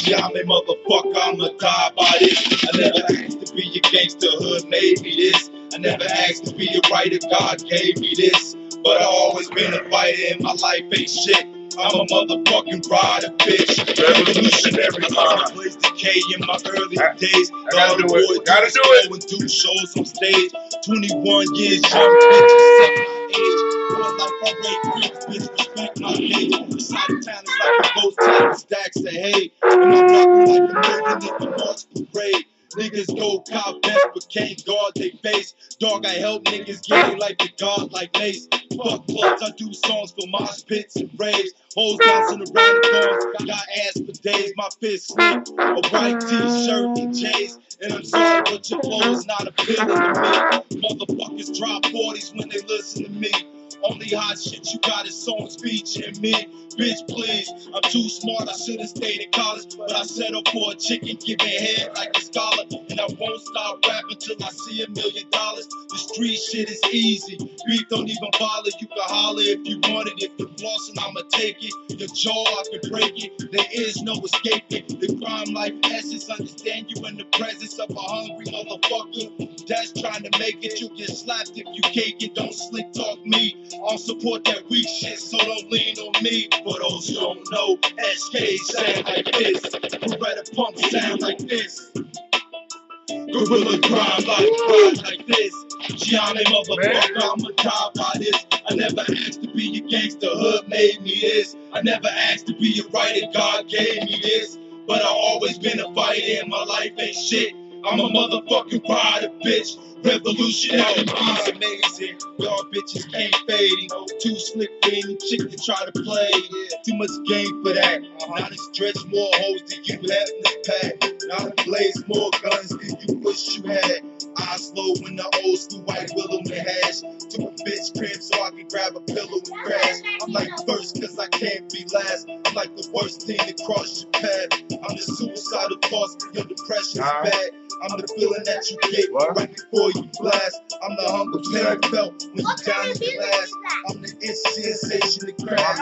Gye-Nyame motherfucker, I'ma die by this. I never asked to be a gangster, hood made me this. I never asked to be a writer, God gave me this. But I always been a fighter and my life ain't shit. I'm a motherfucking rider, bitch. Revolutionary mind. Plays the K in my early days. Gotta do it. And do shows on stage. 21 years young, bitch, accept my age. One life I rate freaks, bitch, respect my age. The side of town is like a ghost town, stacks of hay. And I'm rocking like a million at the March Parade. Niggas go cop vest but can't guard they face. Dog, I help niggas get like the God like Mace. Fuck clubs, I do songs for mosh pits and raves. Hoes bouncing around the corners, got ass for days. My fist slick, a white t-shirt and J's. And I'm sorry, but your flow is not appealing to me. Motherfuckers drop 40s when they listen to me. Only hot shit you got is songs featuring me. Bitch, please, I'm too smart, I should've stayed in college. But I settled for a chicken giving head like a scholar. And I won't stop rapping till I see $1 million. The street shit is easy, beef don't even bother. You can holler if you want it. If you're flossing, I'ma take it. Your jaw, I can break it. There is no escaping. The crime life essence, understand you in the presence of a hungry motherfucker that's trying to make it. You get slapped if you cake it. Don't slick talk me. I'll support that weak shit, so don't lean on me. For those who don't know, SK sound like this. Beretta pump sound like this. Gorilla crime like this. Gye-Nyame motherfucker, I'ma die by this. I never asked to be a gangster, hood made me this. I never asked to be a writer, God gave me this. But I always been a fighter and my life ain't shit. I'm a motherfucking rider, bitch. Revolutionary mind's amazing. Y'all bitches can't fade it. Too slick for any chick to try to play. Too much game for that. Now to stretch more hoes than you have in the pack. Now to blaze more guns than you wish you had. I slow in the old school white willow and hash. To a bitch crib so I can grab a pillow and crash. I'm like first cause I can't be last. I'm like the worst thing to cross your path. I'm the suicidal thoughts when your depression's bad. I'm the feeling that you get right before you blast. I'm the hunger pain felt when you down in your last. I'm the instant sensation to crash.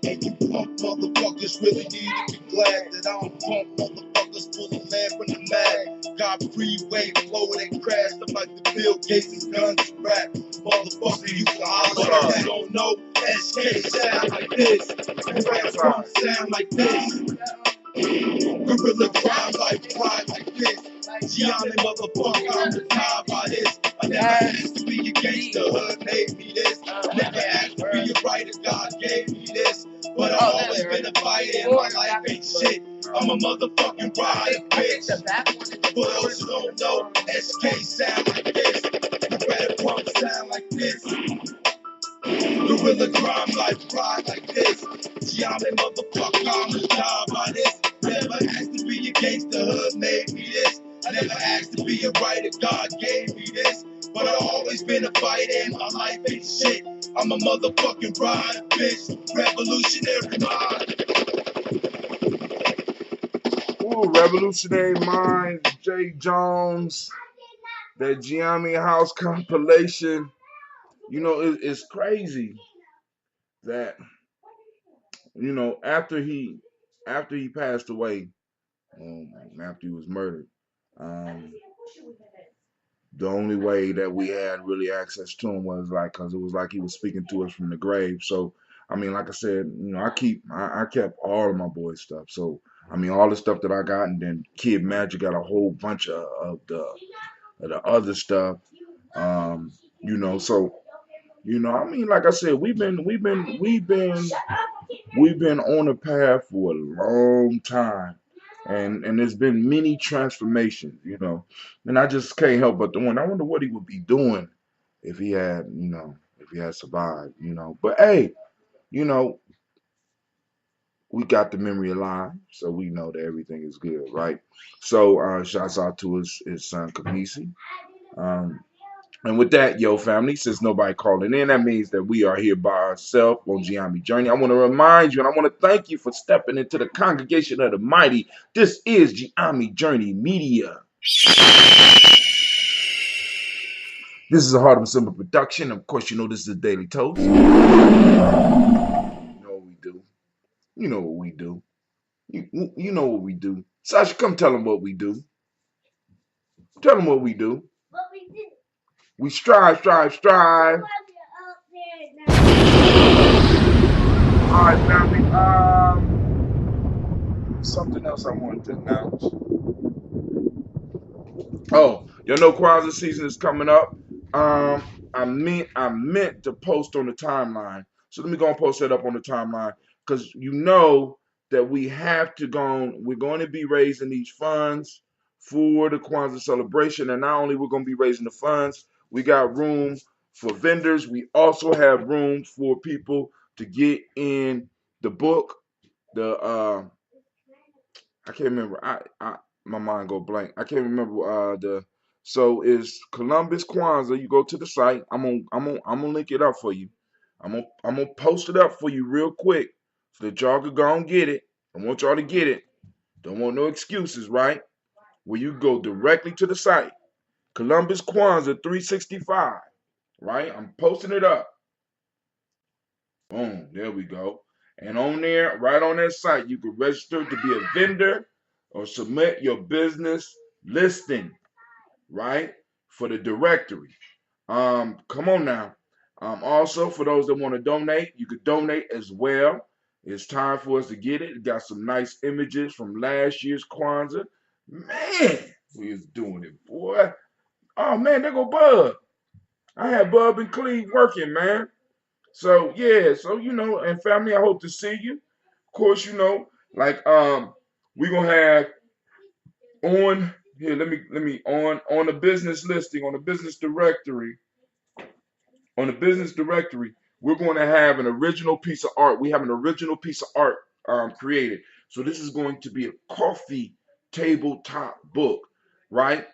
And you punk motherfuckers really need to be glad that I don't punk motherfuckers full of land from the mag. Got freeway flow that crashed. I'm like the Bill Gates' guns rap. Motherfucker, you can holler if you don't know. SK sound like this. And rap punk sound like this. Gorilla grind like pride like this. Gye-Nyame motherfucker, I'm retired by this. I never asked to be a gangster, hood made me this. I never asked to be a writer, God gave me this. But I've always been a fighter and my life ain't shit. I'm a motherfucking rider, bitch. For those who don't know, SK sound like this. The rap punk sound like this. Gorilla grind like pride like this. Gye-Nyame motherfucker, I'm retired by this. I never asked to be a gangster, hood made me this. I never asked to be a writer, God gave me this. But I've always been a fighter and my life ain't shit. I'm a motherfucking rider, bitch. Revolutionary mind. Ooh, Revolutionary Mind, Jay Jones, that Gye-Nyame House compilation. You know, it's crazy that, you know, after he passed away, after he was murdered, um, the only way that we had really access to him was like, cause it was like he was speaking to us from the grave. So, I mean, like I said, you know, I kept all of my boys' stuff. So, I mean, all the stuff that I got, and then Kid Magic got a whole bunch of the other stuff. Um, you know, so, you know, I mean, like I said, we've been on a path for a long time, and there's been many transformations, you know, and I just can't help but to wonder. I wonder what he would be doing if he had, you know, if he had survived, you know. But hey, you know, we got the memory alive, so we know that everything is good, right? So, shouts out to his son Kamisi. Um, And with that, yo, family, since nobody calling in, that means that we are here by ourselves on Gye-Nyame Journey. I want to remind you and I want to thank you for stepping into the congregation of the mighty. This is Gye-Nyame Journey Media. This is a Heart of Simple production. Of course, you know this is a Daily Toast. You know what we do. You know what we do. You know what we do. Sasha, come tell them what we do. Tell them what we do. What we do? We strive. All right, family. Something else I wanted to announce. Oh, y'all know Kwanzaa season is coming up. I meant to post on the timeline. So let me go and post that up on the timeline because you know that we have to go. We're going to be raising these funds for the Kwanzaa celebration, and not only we're going to be raising the funds, we got room for vendors. We also have room for people to get in the book. I can't remember. My mind go blank. I can't remember so it's Columbus Kwanzaa. You go to the site. I'm gonna link it up for you. I'm gonna post it up for you real quick so that y'all can go and get it. I want y'all to get it. Don't want no excuses, right? Where you go directly to the site. Columbus Kwanzaa 365. Right? I'm posting it up. Boom, there we go. And on there, right on that site, you can register to be a vendor or submit your business listing, right? For the directory. Come on now. Also, for those that want to donate, you could donate as well. It's time for us to get it. It got some nice images from last year's Kwanzaa. Man, we was doing it, boy. Oh man, there go Bub. I had Bub and Cleve working, man. So yeah, so you know, and family, I hope to see you. Of course, you know, like we're gonna have on here, let me on the business listing, on the business directory, we're going to have an original piece of art. We have an original piece of art created. So this is going to be a coffee tabletop book, right?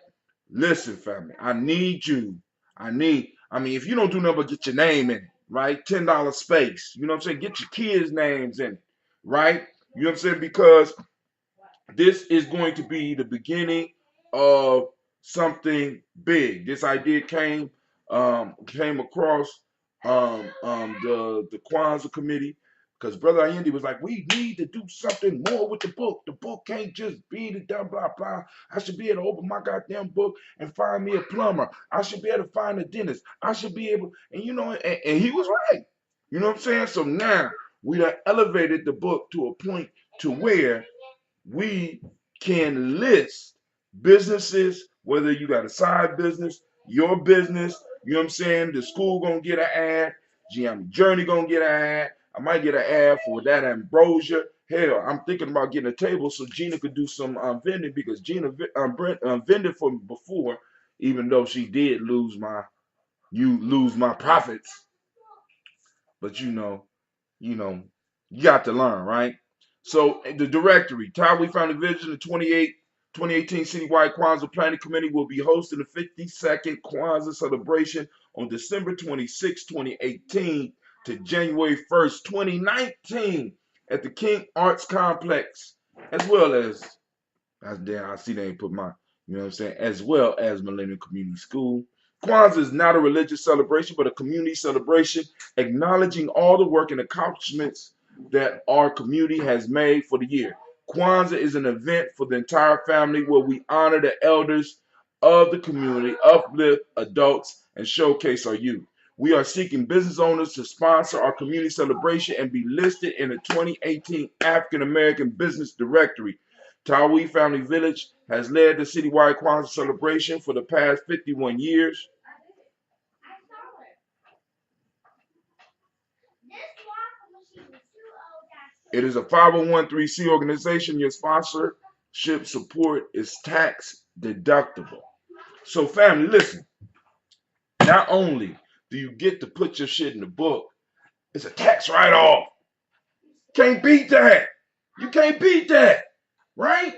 Listen, family, I need you. I mean, if you don't do nothing but get your name in it, right? $10 space. You know what I'm saying? Get your kids' names in it, right? You know what I'm saying? Because this is going to be the beginning of something big. This idea came across the Kwanzaa committee because Brother Ayende was like, we need to do something more with the book. The book can't just be the blah blah blah. I should be able to open my goddamn book and find me a plumber. I should be able to find a dentist. I should be able, and you know, and he was right. You know what I'm saying? So now we have elevated the book to a point to where we can list businesses, whether you got a side business, your business, you know what I'm saying? The school gonna get an ad, Gye-Nyame Journey gonna get an ad. I might get an ad for that ambrosia. Hell, I'm thinking about getting a table so Gina could do some vending because Gina vended for me before, even though she did lose my profits. But you know, you got to learn, right? So the directory, Tower We Found a Vision, the 2018 Citywide Kwanzaa Planning Committee will be hosting the 52nd Kwanzaa celebration on December 26, 2018 to January 1st, 2019 at the King Arts Complex, as well as I see they ain't put my, you know what I'm saying, as well as Millennium Community School. Kwanzaa is not a religious celebration, but a community celebration acknowledging all the work and accomplishments that our community has made for the year. Kwanzaa is an event for the entire family where we honor the elders of the community, uplift adults, and showcase our youth. We are seeking business owners to sponsor our community celebration and be listed in the 2018 African American Business Directory. Tawi Family Village has led the citywide Kwanzaa celebration for the past 51 years. It is a 501(c) organization. Your sponsorship support is tax deductible. So, family, listen. Not only do you get to put your shit in the book, it's a tax write-off. Can't beat that. You can't beat that, right?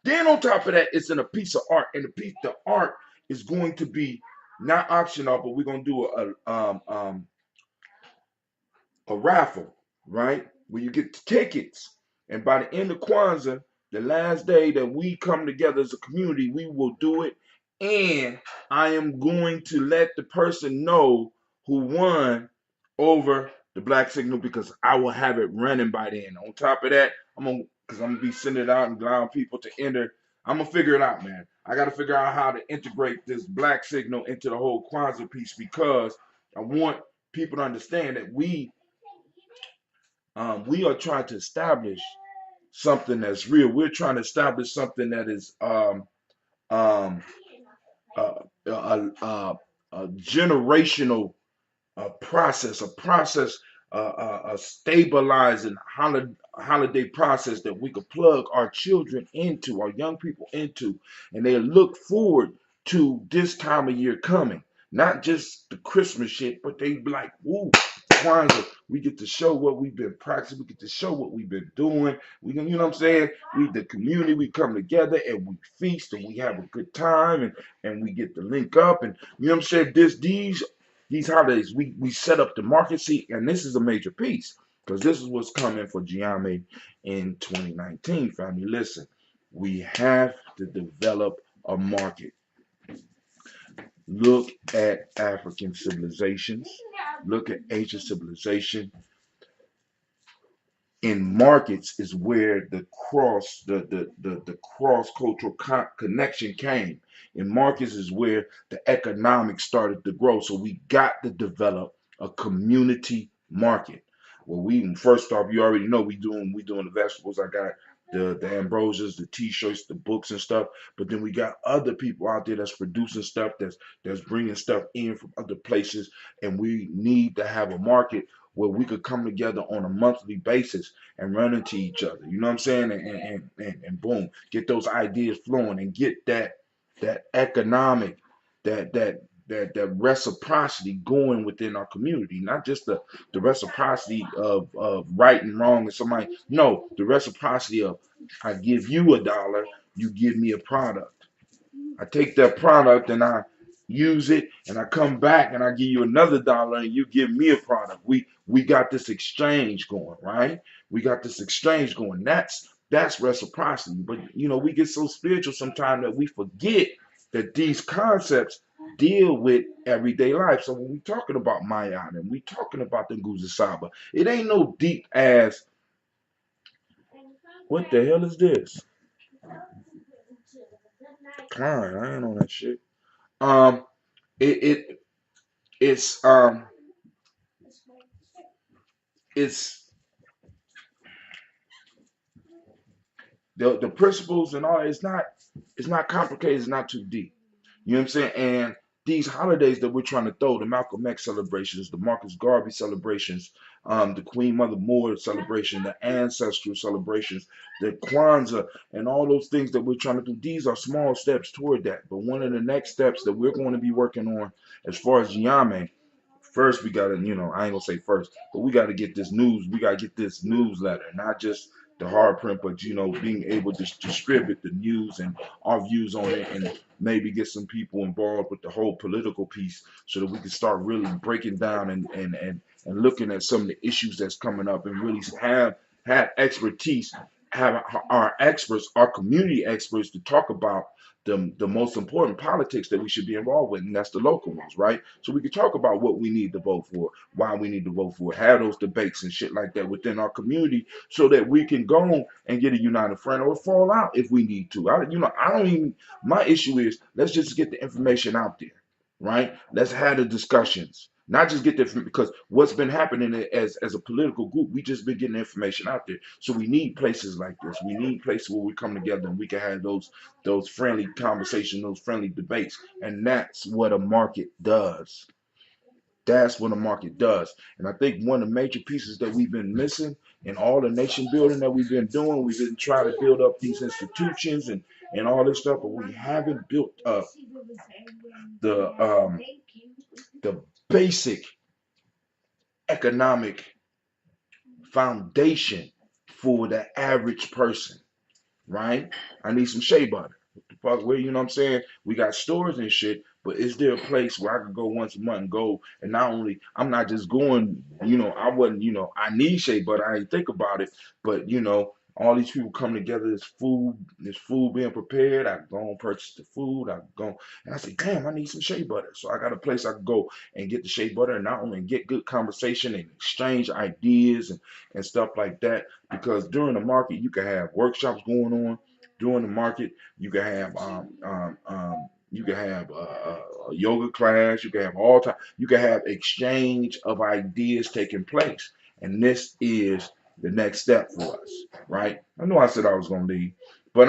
Then on top of that, it's in a piece of art, and the art is going to be not optional, but we're gonna do a raffle, right? Where you get the tickets, and by the end of Kwanzaa, the last day that we come together as a community, we will do it, and I am going to let the person know who won over the Black Signal because I will have it running by then. On top of that, because I'm gonna be sending it out and allowing people to enter. I'm gonna figure it out, man. I gotta figure out how to integrate this Black Signal into the whole Kwanzaa piece because I want people to understand that we are trying to establish something that's real. We're trying to establish something that is um, uh, a generational a process, a stabilizing holiday process that we could plug our children into, our young people into, and they look forward to this time of year coming. Not just the Christmas shit, but they be like, "Woo, Kwanzaa, we get to show what we've been practicing. We get to show what we've been doing. We can, you know what I'm saying? We, the community, we come together and we feast and we have a good time and we get to link up and you know what I'm saying. These holidays, we set up the market. See, and this is a major piece because this is what's coming for Gye-Nyame in 2019. Family, listen, we have to develop a market. Look at African civilizations. Look at Asian civilization. In markets is where the cross cultural connection came. In markets is where the economics started to grow. So we got to develop a community market. Well, we first off, you already know we doing the vegetables. I got the ambrosias, the t-shirts, the books and stuff. But then we got other people out there that's producing stuff, that's bringing stuff in from other places, and we need to have a market where we could come together on a monthly basis and run into each other. You know what I'm saying? And boom, get those ideas flowing and get that economic, that reciprocity going within our community. Not just the reciprocity of right and wrong and somebody. No, the reciprocity of I give you $1, you give me a product. I take that product and I use it, and I come back and I give you another dollar, and you give me a product. We got this exchange going, right? We got this exchange going. That's reciprocity. But we get so spiritual sometimes that we forget that these concepts deal with everyday life. So when we talking about Mayan and we talking about the Nguza Saba, it ain't no deep as what the hell is this? Klein, I ain't on that shit. Um, it it it's it's the principles and all. It's not complicated. It's not too deep. You know what I'm saying? And these holidays that we're trying to throw, the Malcolm X celebrations, the Marcus Garvey celebrations, the Queen Mother Moore celebration, the ancestral celebrations, the Kwanzaa, and all those things that we're trying to do, these are small steps toward that. But one of the next steps that we're going to be working on as far as Gye-Nyame. First, we gotta, I ain't gonna say first, but we gotta get this news. We gotta get this newsletter, not just the hard print, but being able to distribute the news and our views on it, and maybe get some people involved with the whole political piece, so that we can start really breaking down and looking at some of the issues that's coming up, and really have expertise, have our experts, our community experts, to talk about the most important politics that we should be involved with, and that's the local ones, right? So we can talk about what we need to vote for, why we need to vote for, have those debates and shit like that within our community, so that we can go and get a united front or fall out if we need to. I don't even. My issue is, let's just get the information out there, right? Let's have the discussions. Not just get the, because what's been happening as a political group, we just been getting information out there. So we need places like this. We need places where we come together and we can have those friendly conversations, those friendly debates. And that's what a market does. That's what a market does. And I think one of the major pieces that we've been missing in all the nation building that we've been doing, we've been trying to build up these institutions and all this stuff, but we haven't built up the the basic economic foundation for the average person, right? I need some shea butter. What the fuck? Where, you know what I'm saying? We got stores and shit, but is there a place where I could go once a month and go, and not only, I'm not just going, I wasn't, I need shea butter. I didn't think about it, but all these people come together. There's food being prepared. I go and purchase the food. I go and I say, damn, I need some shea butter. So I got a place I can go and get the shea butter, and not only get good conversation and exchange ideas and stuff like that. Because during the market, you can have workshops going on. During the market, you can have a yoga class. You can have all time. You can have exchange of ideas taking place, and this is the next step for us, right? I know I said I was gonna leave, but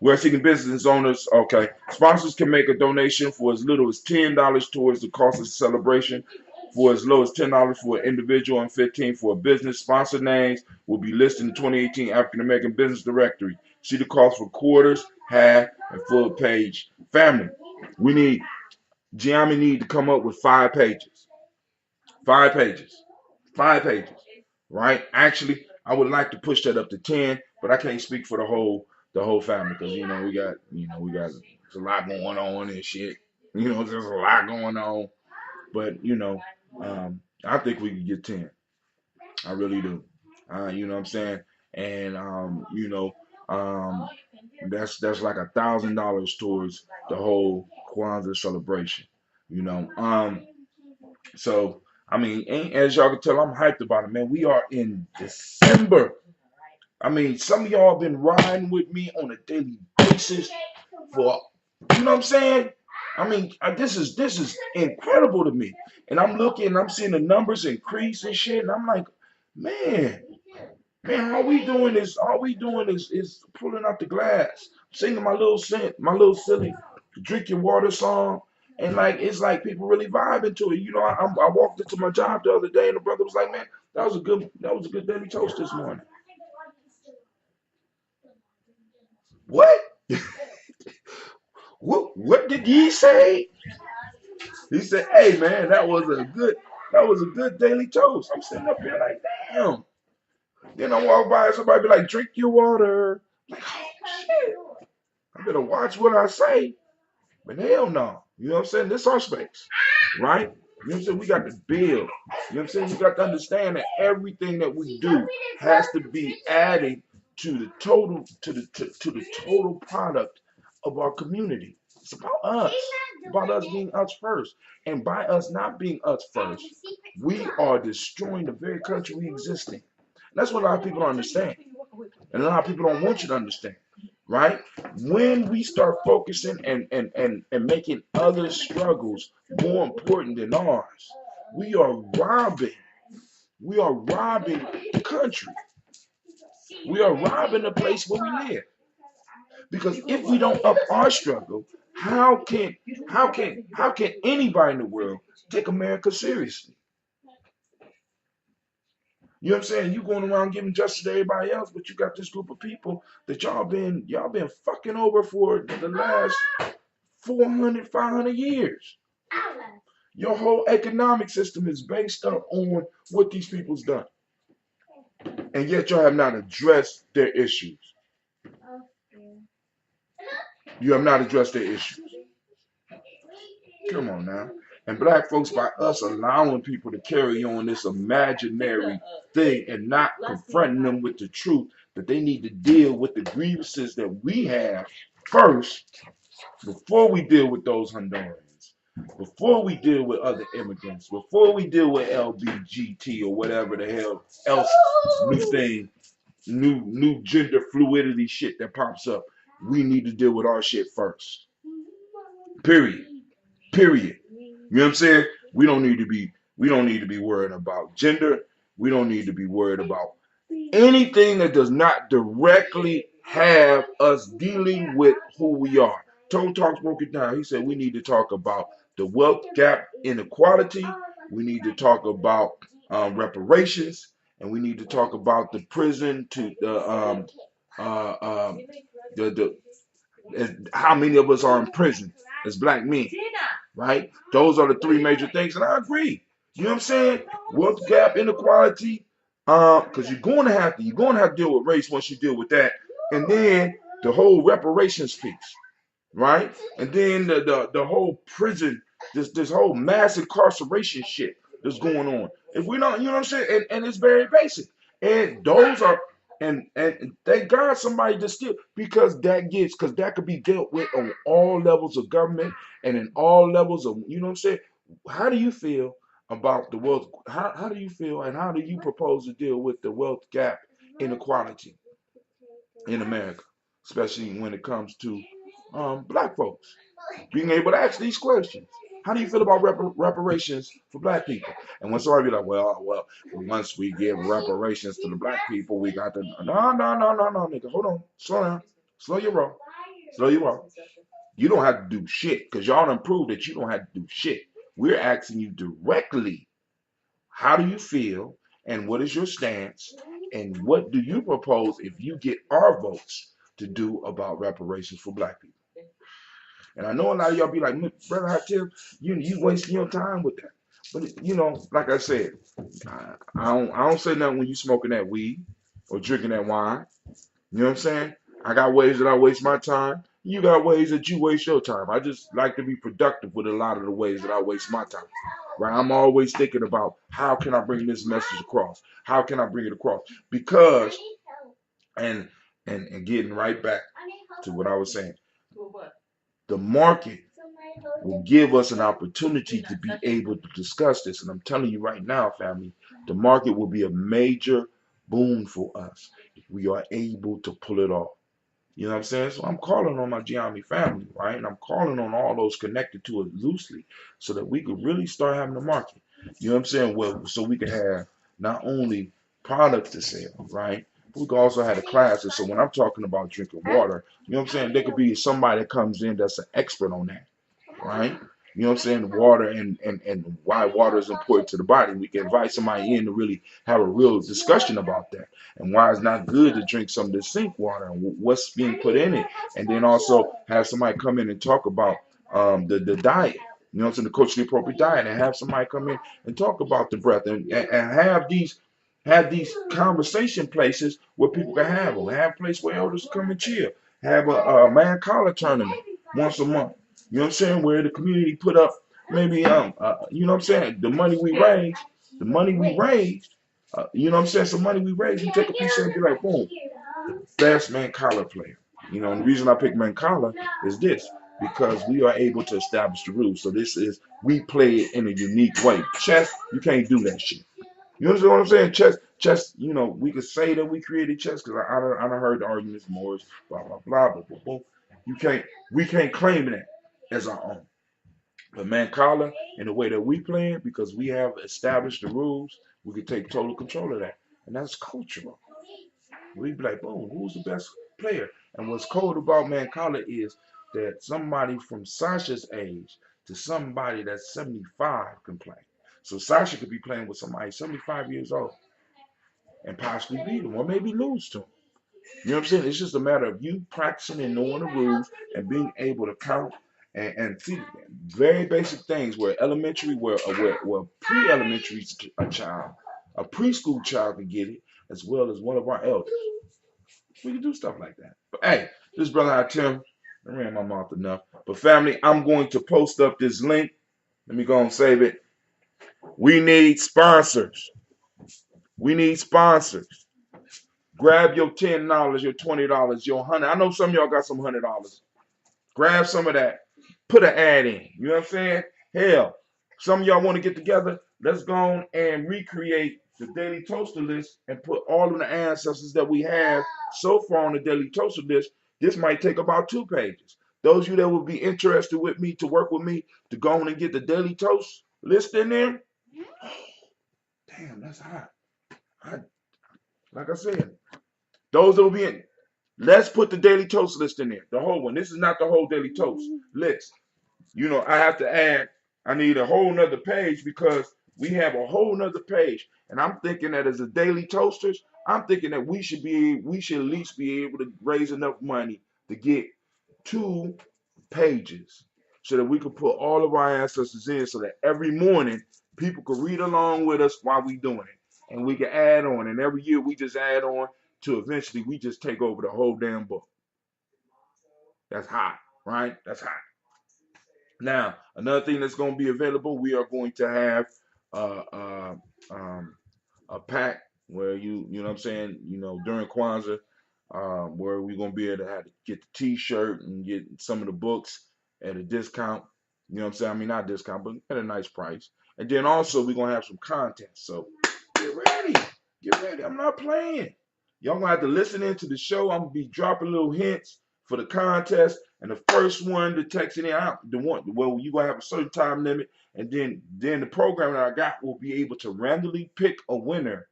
we're seeking business owners. Okay, sponsors can make a donation for as little as $10 towards the cost of the celebration, for as low as $10 for an individual, and $15 for a business. Sponsor names will be listed in the 2018 African American Business Directory. See the cost for quarters, half, and full page. Family, we need Gye-Nyame need to come up with 5 pages. 5 pages. 5 pages. Right? Actually, I would like to push that up to 10, but I can't speak for the whole family, because we got there's a lot going on and shit. There's a lot going on. But I think we could get 10. I really do. You know what I'm saying? And um, that's like $1,000 towards the whole Kwanzaa celebration. You know. So I mean, as y'all can tell, I'm hyped about it, man. We are in December. I mean, some of y'all been riding with me on a daily basis for, you know what I'm saying? I mean, this is incredible to me. And I'm looking, I'm seeing the numbers increase and shit, and I'm like, man, man, all we doing is pulling out the glass, singing my little silly drink your water song. And like it's like people really vibing to it. I walked into my job the other day, and the brother was like, "Man, that was a good daily toast this morning." What? What did he say? He said, "Hey man, that was a good daily toast." I'm sitting up here like, damn. Then I walk by and somebody be like, "Drink your water." I'm like, oh shit, I better watch what I say. But hell no. You know what I'm saying? This is our space, right? You know what I'm saying? We got to build. You know what I'm saying? We got to understand that everything that we do has to be adding to the total product of our community. It's about us. It's about us being us first. And by us not being us first, we are destroying the very country we exist in. That's what a lot of people don't understand. And a lot of people don't want you to understand, right? When we start focusing and making other struggles more important than ours, we are robbing. We are robbing the country. We are robbing the place where we live. Because if we don't up our struggle, how can anybody in the world take America seriously? You know what I'm saying? You going around giving justice to everybody else, but you got this group of people that y'all been fucking over for the last 400, 500 years. Your whole economic system is based up on what these people's done. And yet y'all have not addressed their issues. You have not addressed their issues. Come on now. And black folks, by us allowing people to carry on this imaginary thing and not confronting them with the truth that they need to deal with the grievances that we have first before we deal with those Hondurans, before we deal with other immigrants, before we deal with LBGT or whatever the hell else new thing, new gender fluidity shit that pops up. We need to deal with our shit first. Period. Period. You know what I'm saying? We don't need to be worried about gender. We don't need to be worried about anything that does not directly have us dealing with who we are. Tone Talks broke it down. He said we need to talk about the wealth gap inequality. We need to talk about reparations, and we need to talk about the prison to the how many of us are in prison as black men, right? Those are the three major things, and I agree. You know what I'm saying? Wealth gap inequality, because you're going to have to deal with race once you deal with that, and then the whole reparations piece, right? And then the whole prison, this whole mass incarceration shit that's going on. If we don't, you know what I'm saying? And it's very basic. And those are and thank God somebody just still because that could be dealt with on all levels of government and in all levels of you know what I'm saying? How do you feel about the wealth? How do you feel and how do you propose to deal with the wealth gap inequality in America, especially when it comes to black folks being able to ask these questions? How do you feel about reparations for black people? And when somebody be like, well, once we give reparations to the black people, we got to no, nigga, hold on, slow down, slow your roll. You don't have to do shit because y'all done proved that you don't have to do shit. We're asking you directly, how do you feel and what is your stance and what do you propose if you get our votes to do about reparations for black people? And I know a lot of y'all be like, Brother Hatim, you wasting your time with that. But like I said, I don't say nothing when you smoking that weed or drinking that wine. You know what I'm saying? I got ways that I waste my time. You got ways that you waste your time. I just like to be productive with a lot of the ways that I waste my time. Right? I'm always thinking about how can I bring this message across? How can I bring it across? Because and getting right back to what I was saying, the market will give us an opportunity to be able to discuss this. And I'm telling you right now, family, the market will be a major boon for us if we are able to pull it off. You know what I'm saying? So I'm calling on my Gye-Nyame family, right? And I'm calling on all those connected to it loosely so that we could really start having a market. You know what I'm saying? Well, so we could have not only products to sell, right? But we could also have the classes. So when I'm talking about drinking water, you know what I'm saying? There could be somebody that comes in that's an expert on that, right? You know what I'm saying? Water and why water is important to the body. We can invite somebody in to really have a real discussion about that and why it's not good to drink some of the sink water and what's being put in it. And then also have somebody come in and talk about the diet. You know what I'm saying? The culturally appropriate diet, and have somebody come in and talk about the breath and have these conversation places where people can have them. Have a place where elders come and chill. Have a man collar tournament once a month. You know what I'm saying? Where the community put up maybe you know what I'm saying? The money we raised, you know what I'm saying? Some money we raised, we take a piece of it and be like, boom, the best Mancala player. You know, and the reason I pick Mancala is this because we are able to establish the rules. So this is we play it in a unique way. Chess, you can't do that shit. You understand what I'm saying? Chess. You know, we could say that we created chess because I done heard the arguments more, blah blah blah blah blah blah. You can't, we can't claim that as our own. But Mancala, in the way that we play it, because we have established the rules, we can take total control of that, and that's cultural. We be like, boom, who's the best player? And what's cool about Mancala is that somebody from Sasha's age to somebody that's 75 can play. So Sasha could be playing with somebody 75 years old and possibly beat him or maybe lose to him. You know what I'm saying? It's just a matter of you practicing and knowing the rules and being able to count and see very basic things where elementary, where pre-elementary a child, a preschool child can get it, as well as one of our elders. We can do stuff like that. But hey, this brother Tim, I ran my mouth enough. But family, I'm going to post up this link. Let me go and save it. We need sponsors. We need sponsors. Grab your $10, your $20, your $100. I know some of y'all got some $100. Grab some of that. Put an ad in. You know what I'm saying? Hell, some of y'all want to get together. Let's go on and recreate the Daily Toaster list and put all of the ancestors that we have so far on the Daily Toaster list. This might take about 2 pages. Those of you that would be interested with me to work with me to go on and get the Daily Toast list in there. Damn, that's hot. Like I said, those that will be in. Let's put the Daily Toast list in there. The whole one. This is not the whole Daily Toast list. You know, I have to add, I need a whole nother page because we have a whole nother page. And I'm thinking that as a Daily Toasters, I'm thinking that we should at least be able to raise enough money to get 2 pages so that we could put all of our ancestors in so that every morning people could read along with us while we doing it. And we can add on. And every year we just add on to eventually we just take over the whole damn book. That's hot, right? That's hot. Now, another thing that's going to be available, we are going to have uh, uh, um, a pack where you know what I'm saying, you know, during Kwanzaa, where we're going to be able to have to get the T-shirt and get some of the books at a discount. You know what I'm saying? I mean, not discount, but at a nice price. And then also we're going to have some content. So get ready. Get ready. I'm not playing. Y'all going to have to listen into the show. I'm going to be dropping little hints for the contest. And the first one to text it in out, the one, well, you're going to have a certain time limit. And then the program that I got will be able to randomly pick a winner.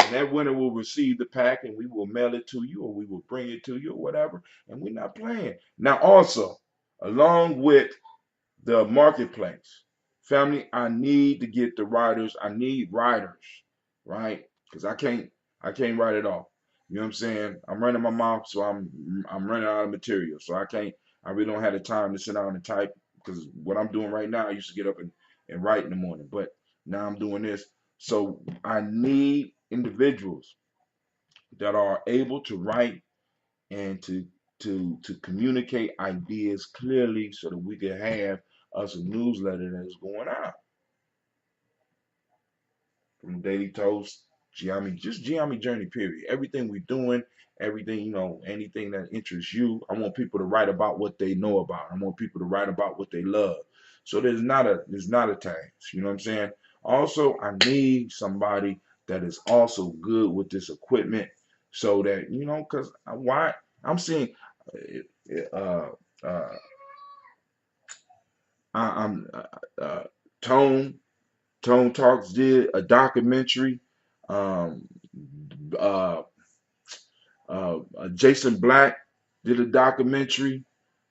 And that winner will receive the pack and we will mail it to you or we will bring it to you or whatever. And we're not playing. Now, also, along with the marketplace, family, I need to get the writers. I need writers, right? Because I can't write it off. You know what I'm saying? I'm running my mouth, so I'm running out of material. So I really don't have the time to sit down and type because what I'm doing right now, I used to get up and write in the morning, but now I'm doing this. So I need individuals that are able to write and to communicate ideas clearly so that we can have us a newsletter that is going out from Daily Toast, Gye-Nyame, just Gye-Nyame Journey, period. Everything we're doing, everything, you know, anything that interests you, I want people to write about what they know about. I want people to write about what they love. So there's not a task, you know what I'm saying? Also, I need somebody that is also good with this equipment so that, you know, because why I'm seeing uh, uh, I'm Tone Tone Talks did a documentary. Um, uh, Jason Black did a documentary.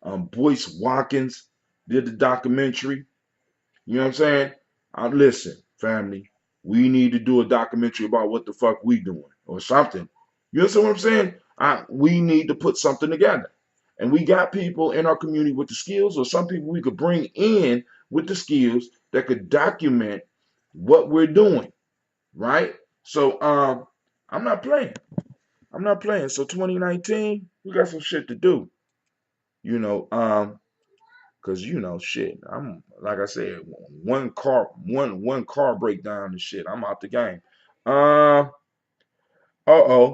Boyce Watkins did the documentary. You know what I'm saying? Listen, family, we need to do a documentary about what the fuck we doing or something. You understand what I'm saying? We need to put something together. And we got people in our community with the skills, or some people we could bring in with the skills that could document what we're doing, right? So I'm not playing. I'm not playing. So 2019, we got some shit to do. You know, cause shit. I'm like I said, one car breakdown and shit. I'm out the game. Uh,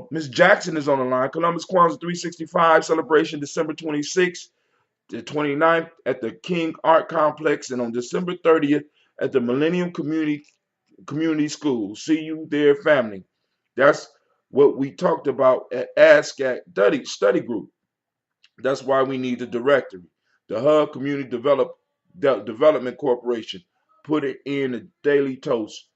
Miss Jackson is on the line. Columbus Kwanzaa 365 celebration December 26th to 29th at the King Art Complex and on December 30th at the Millennium Community School. See you there, family. That's what we talked about at ASCAT study group. That's why we need the directory. The Hub Community Development Corporation put it in the Daily Toast.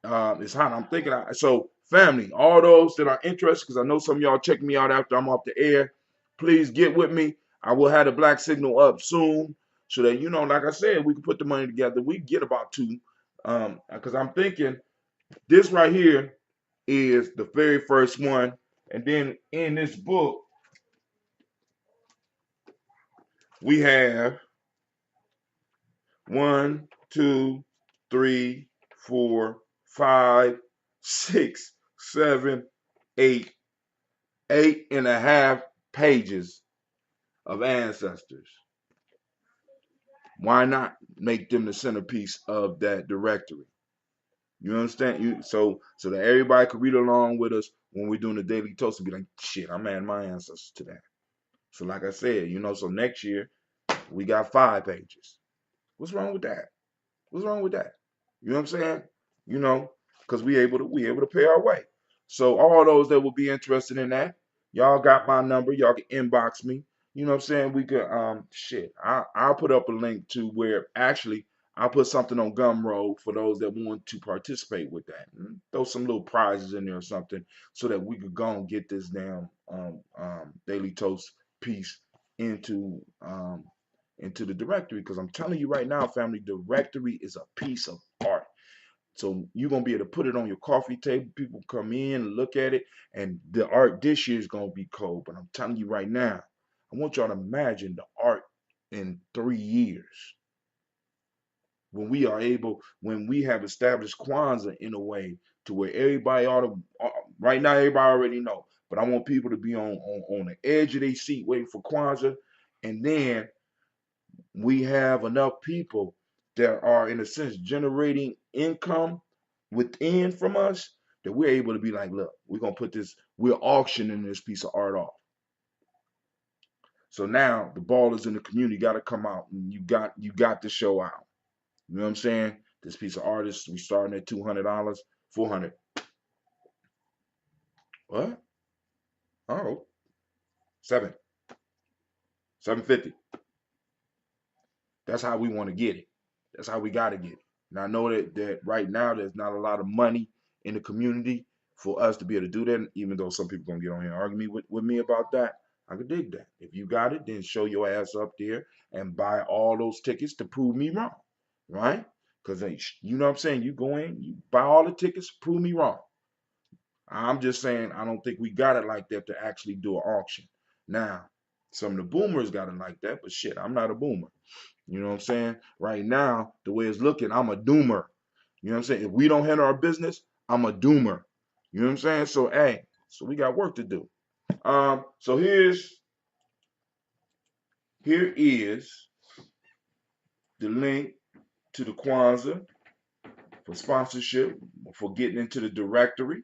It's hot. I'm thinking. So, family, all those that are interested, because I know some of y'all check me out after I'm off the air, please get with me. I will have the black signal up soon so that, like I said, we can put the money together. We get about two. Because I'm thinking this right here is the very first one. And then in this book, we have 1, 2, 3, 4, 5, 6, 7, 8, 8.5 pages of ancestors. Why not make them the centerpiece of that directory? You understand? So that everybody could read along with us when we're doing the daily toast and be like, shit, I'm adding my ancestors to that. So like I said, so next year we got 5 pages. What's wrong with that? What's wrong with that? You know what I'm saying? Because we able to pay our way. So all those that will be interested in that, y'all got my number. Y'all can inbox me. You know what I'm saying? We could I'll put up a link to where actually I'll put something on Gumroad for those that want to participate with that. And throw some little prizes in there or something so that we could go and get this damn Daily Toast piece into the directory, because I'm telling you right now, family, directory is a piece of art. So you're gonna be able to put it on your coffee table. People come in and look at it, and the art this year is gonna be cold. But I'm telling you right now, I want y'all to imagine the art in 3 years when we have established Kwanzaa in a way to where everybody ought to. Right now, everybody already know, but I want people to be on the edge of their seat waiting for Kwanzaa, and then we have enough people that are, in a sense, generating income within from us that we're able to be like, look, we're auctioning this piece of art off. So now the ballers in the community got to come out and you got to show out. You know what I'm saying? This piece of art is we starting at $200, $400. What? Oh, 750. That's how we want to get it. That's how we got to get it. And I know that right now there's not a lot of money in the community for us to be able to do that, even though some people going to get on here and argue with me about that. I could dig that. If you got it, then show your ass up there and buy all those tickets to prove me wrong, right? Because you know what I'm saying? You go in, you buy all the tickets, prove me wrong. I'm just saying I don't think we got it like that to actually do an auction. Now, some of the boomers got it like that, but shit, I'm not a boomer. You know what I'm saying? Right now, the way it's looking, I'm a doomer. You know what I'm saying? If we don't handle our business, I'm a doomer. You know what I'm saying? So, hey, so we got work to do. So here is the link to the Kwanzaa for sponsorship, for getting into the directory.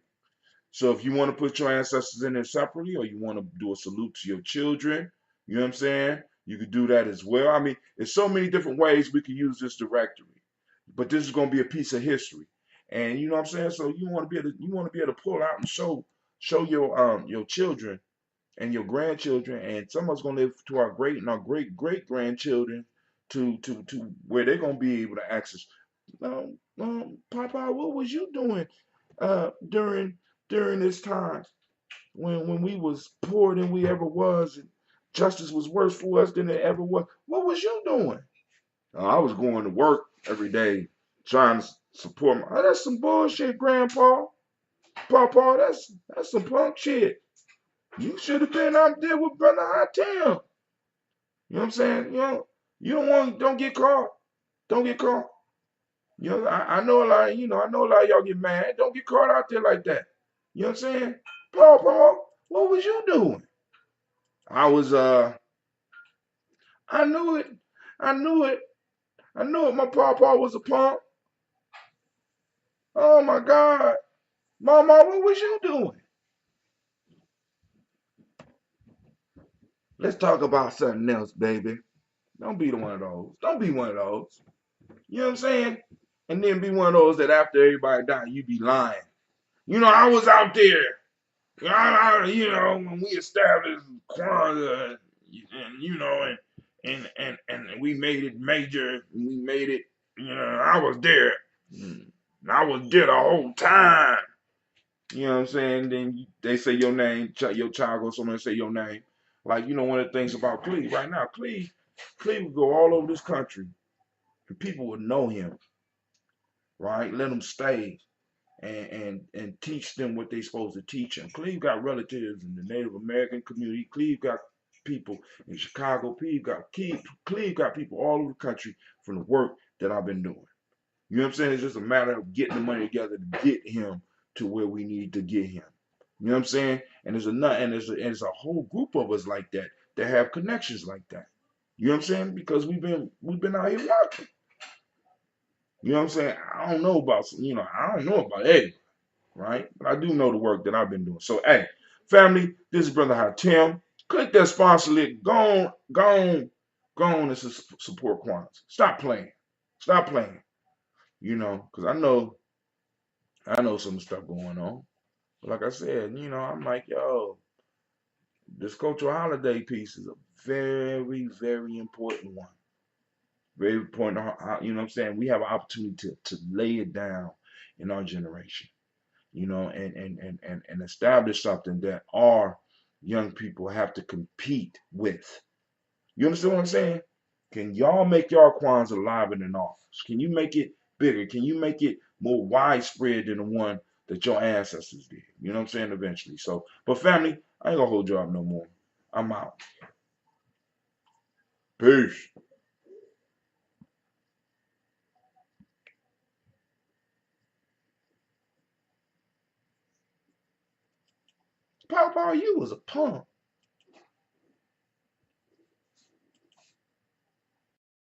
So if you want to put your ancestors in there separately, or you want to do a salute to your children, you know what I'm saying? You could do that as well. I mean, there's so many different ways we can use this directory, but this is going to be a piece of history, and you know what I'm saying. So you want to be able to pull out and show your children and your grandchildren, and some of us going to live to our great great grandchildren to where they're going to be able to access. Papa, what was you doing during this time when we was poorer than we ever was, and justice was worse for us than it ever was? What was you doing? I was going to work every day trying to support my. Oh, that's some bullshit, Grandpa. Papa, that's some punk shit. You should have been out there with Brother Hot Town. You know what I'm saying? You don't get caught. Don't get caught. I know a lot of, I know a lot of y'all get mad. Don't get caught out there like that. You know what I'm saying? Paul, what was you doing? I was I knew it. I knew it. I knew it. My papa was a punk. Oh my God. Mama, what was you doing? Let's talk about something else, baby. Don't be one of those. Don't be one of those. You know what I'm saying? And then be one of those that after everybody died, you be lying. You know, I was out there. You know, when we established Kwanzaa, and you know, and we made it major, and we made it. You know, I was there. I was there the whole time. You know what I'm saying? Then they say your name, your child goes somewhere and say your name. Like, you know, one of the things about Cleve right now, Cleve would go all over this country and people would know him, right? Let him stay and teach them what they're supposed to teach them. Cleve got relatives in the Native American community. Cleve got people in Chicago. Cleve got people all over the country from the work that I've been doing. You know what I'm saying? It's just a matter of getting the money together to get him to where we need to get him. You know what I'm saying? And there's a whole group of us like that have connections like that. You know what I'm saying? Because we've been out here working. You know what I'm saying? I don't know about Eddie, right? But I do know the work that I've been doing. So hey, family, this is Brother Hatim. Click that sponsor link. Go on and support Kwanzaa. Stop playing. Stop playing. You know, because I know some stuff going on. But like I said, you know, I'm like, yo, this cultural holiday piece is a very, very important one. Very important. You know what I'm saying? We have an opportunity to lay it down in our generation, you know, and establish something that our young people have to compete with. You understand what I'm saying? Can y'all make y'all Kwanzaa alive and in office? Can you make it bigger? Can you make it more widespread than the one that your ancestors did? You know what I'm saying? Eventually. So, but family, I ain't gonna hold you up no more. I'm out. Peace. Papa, you was a punk.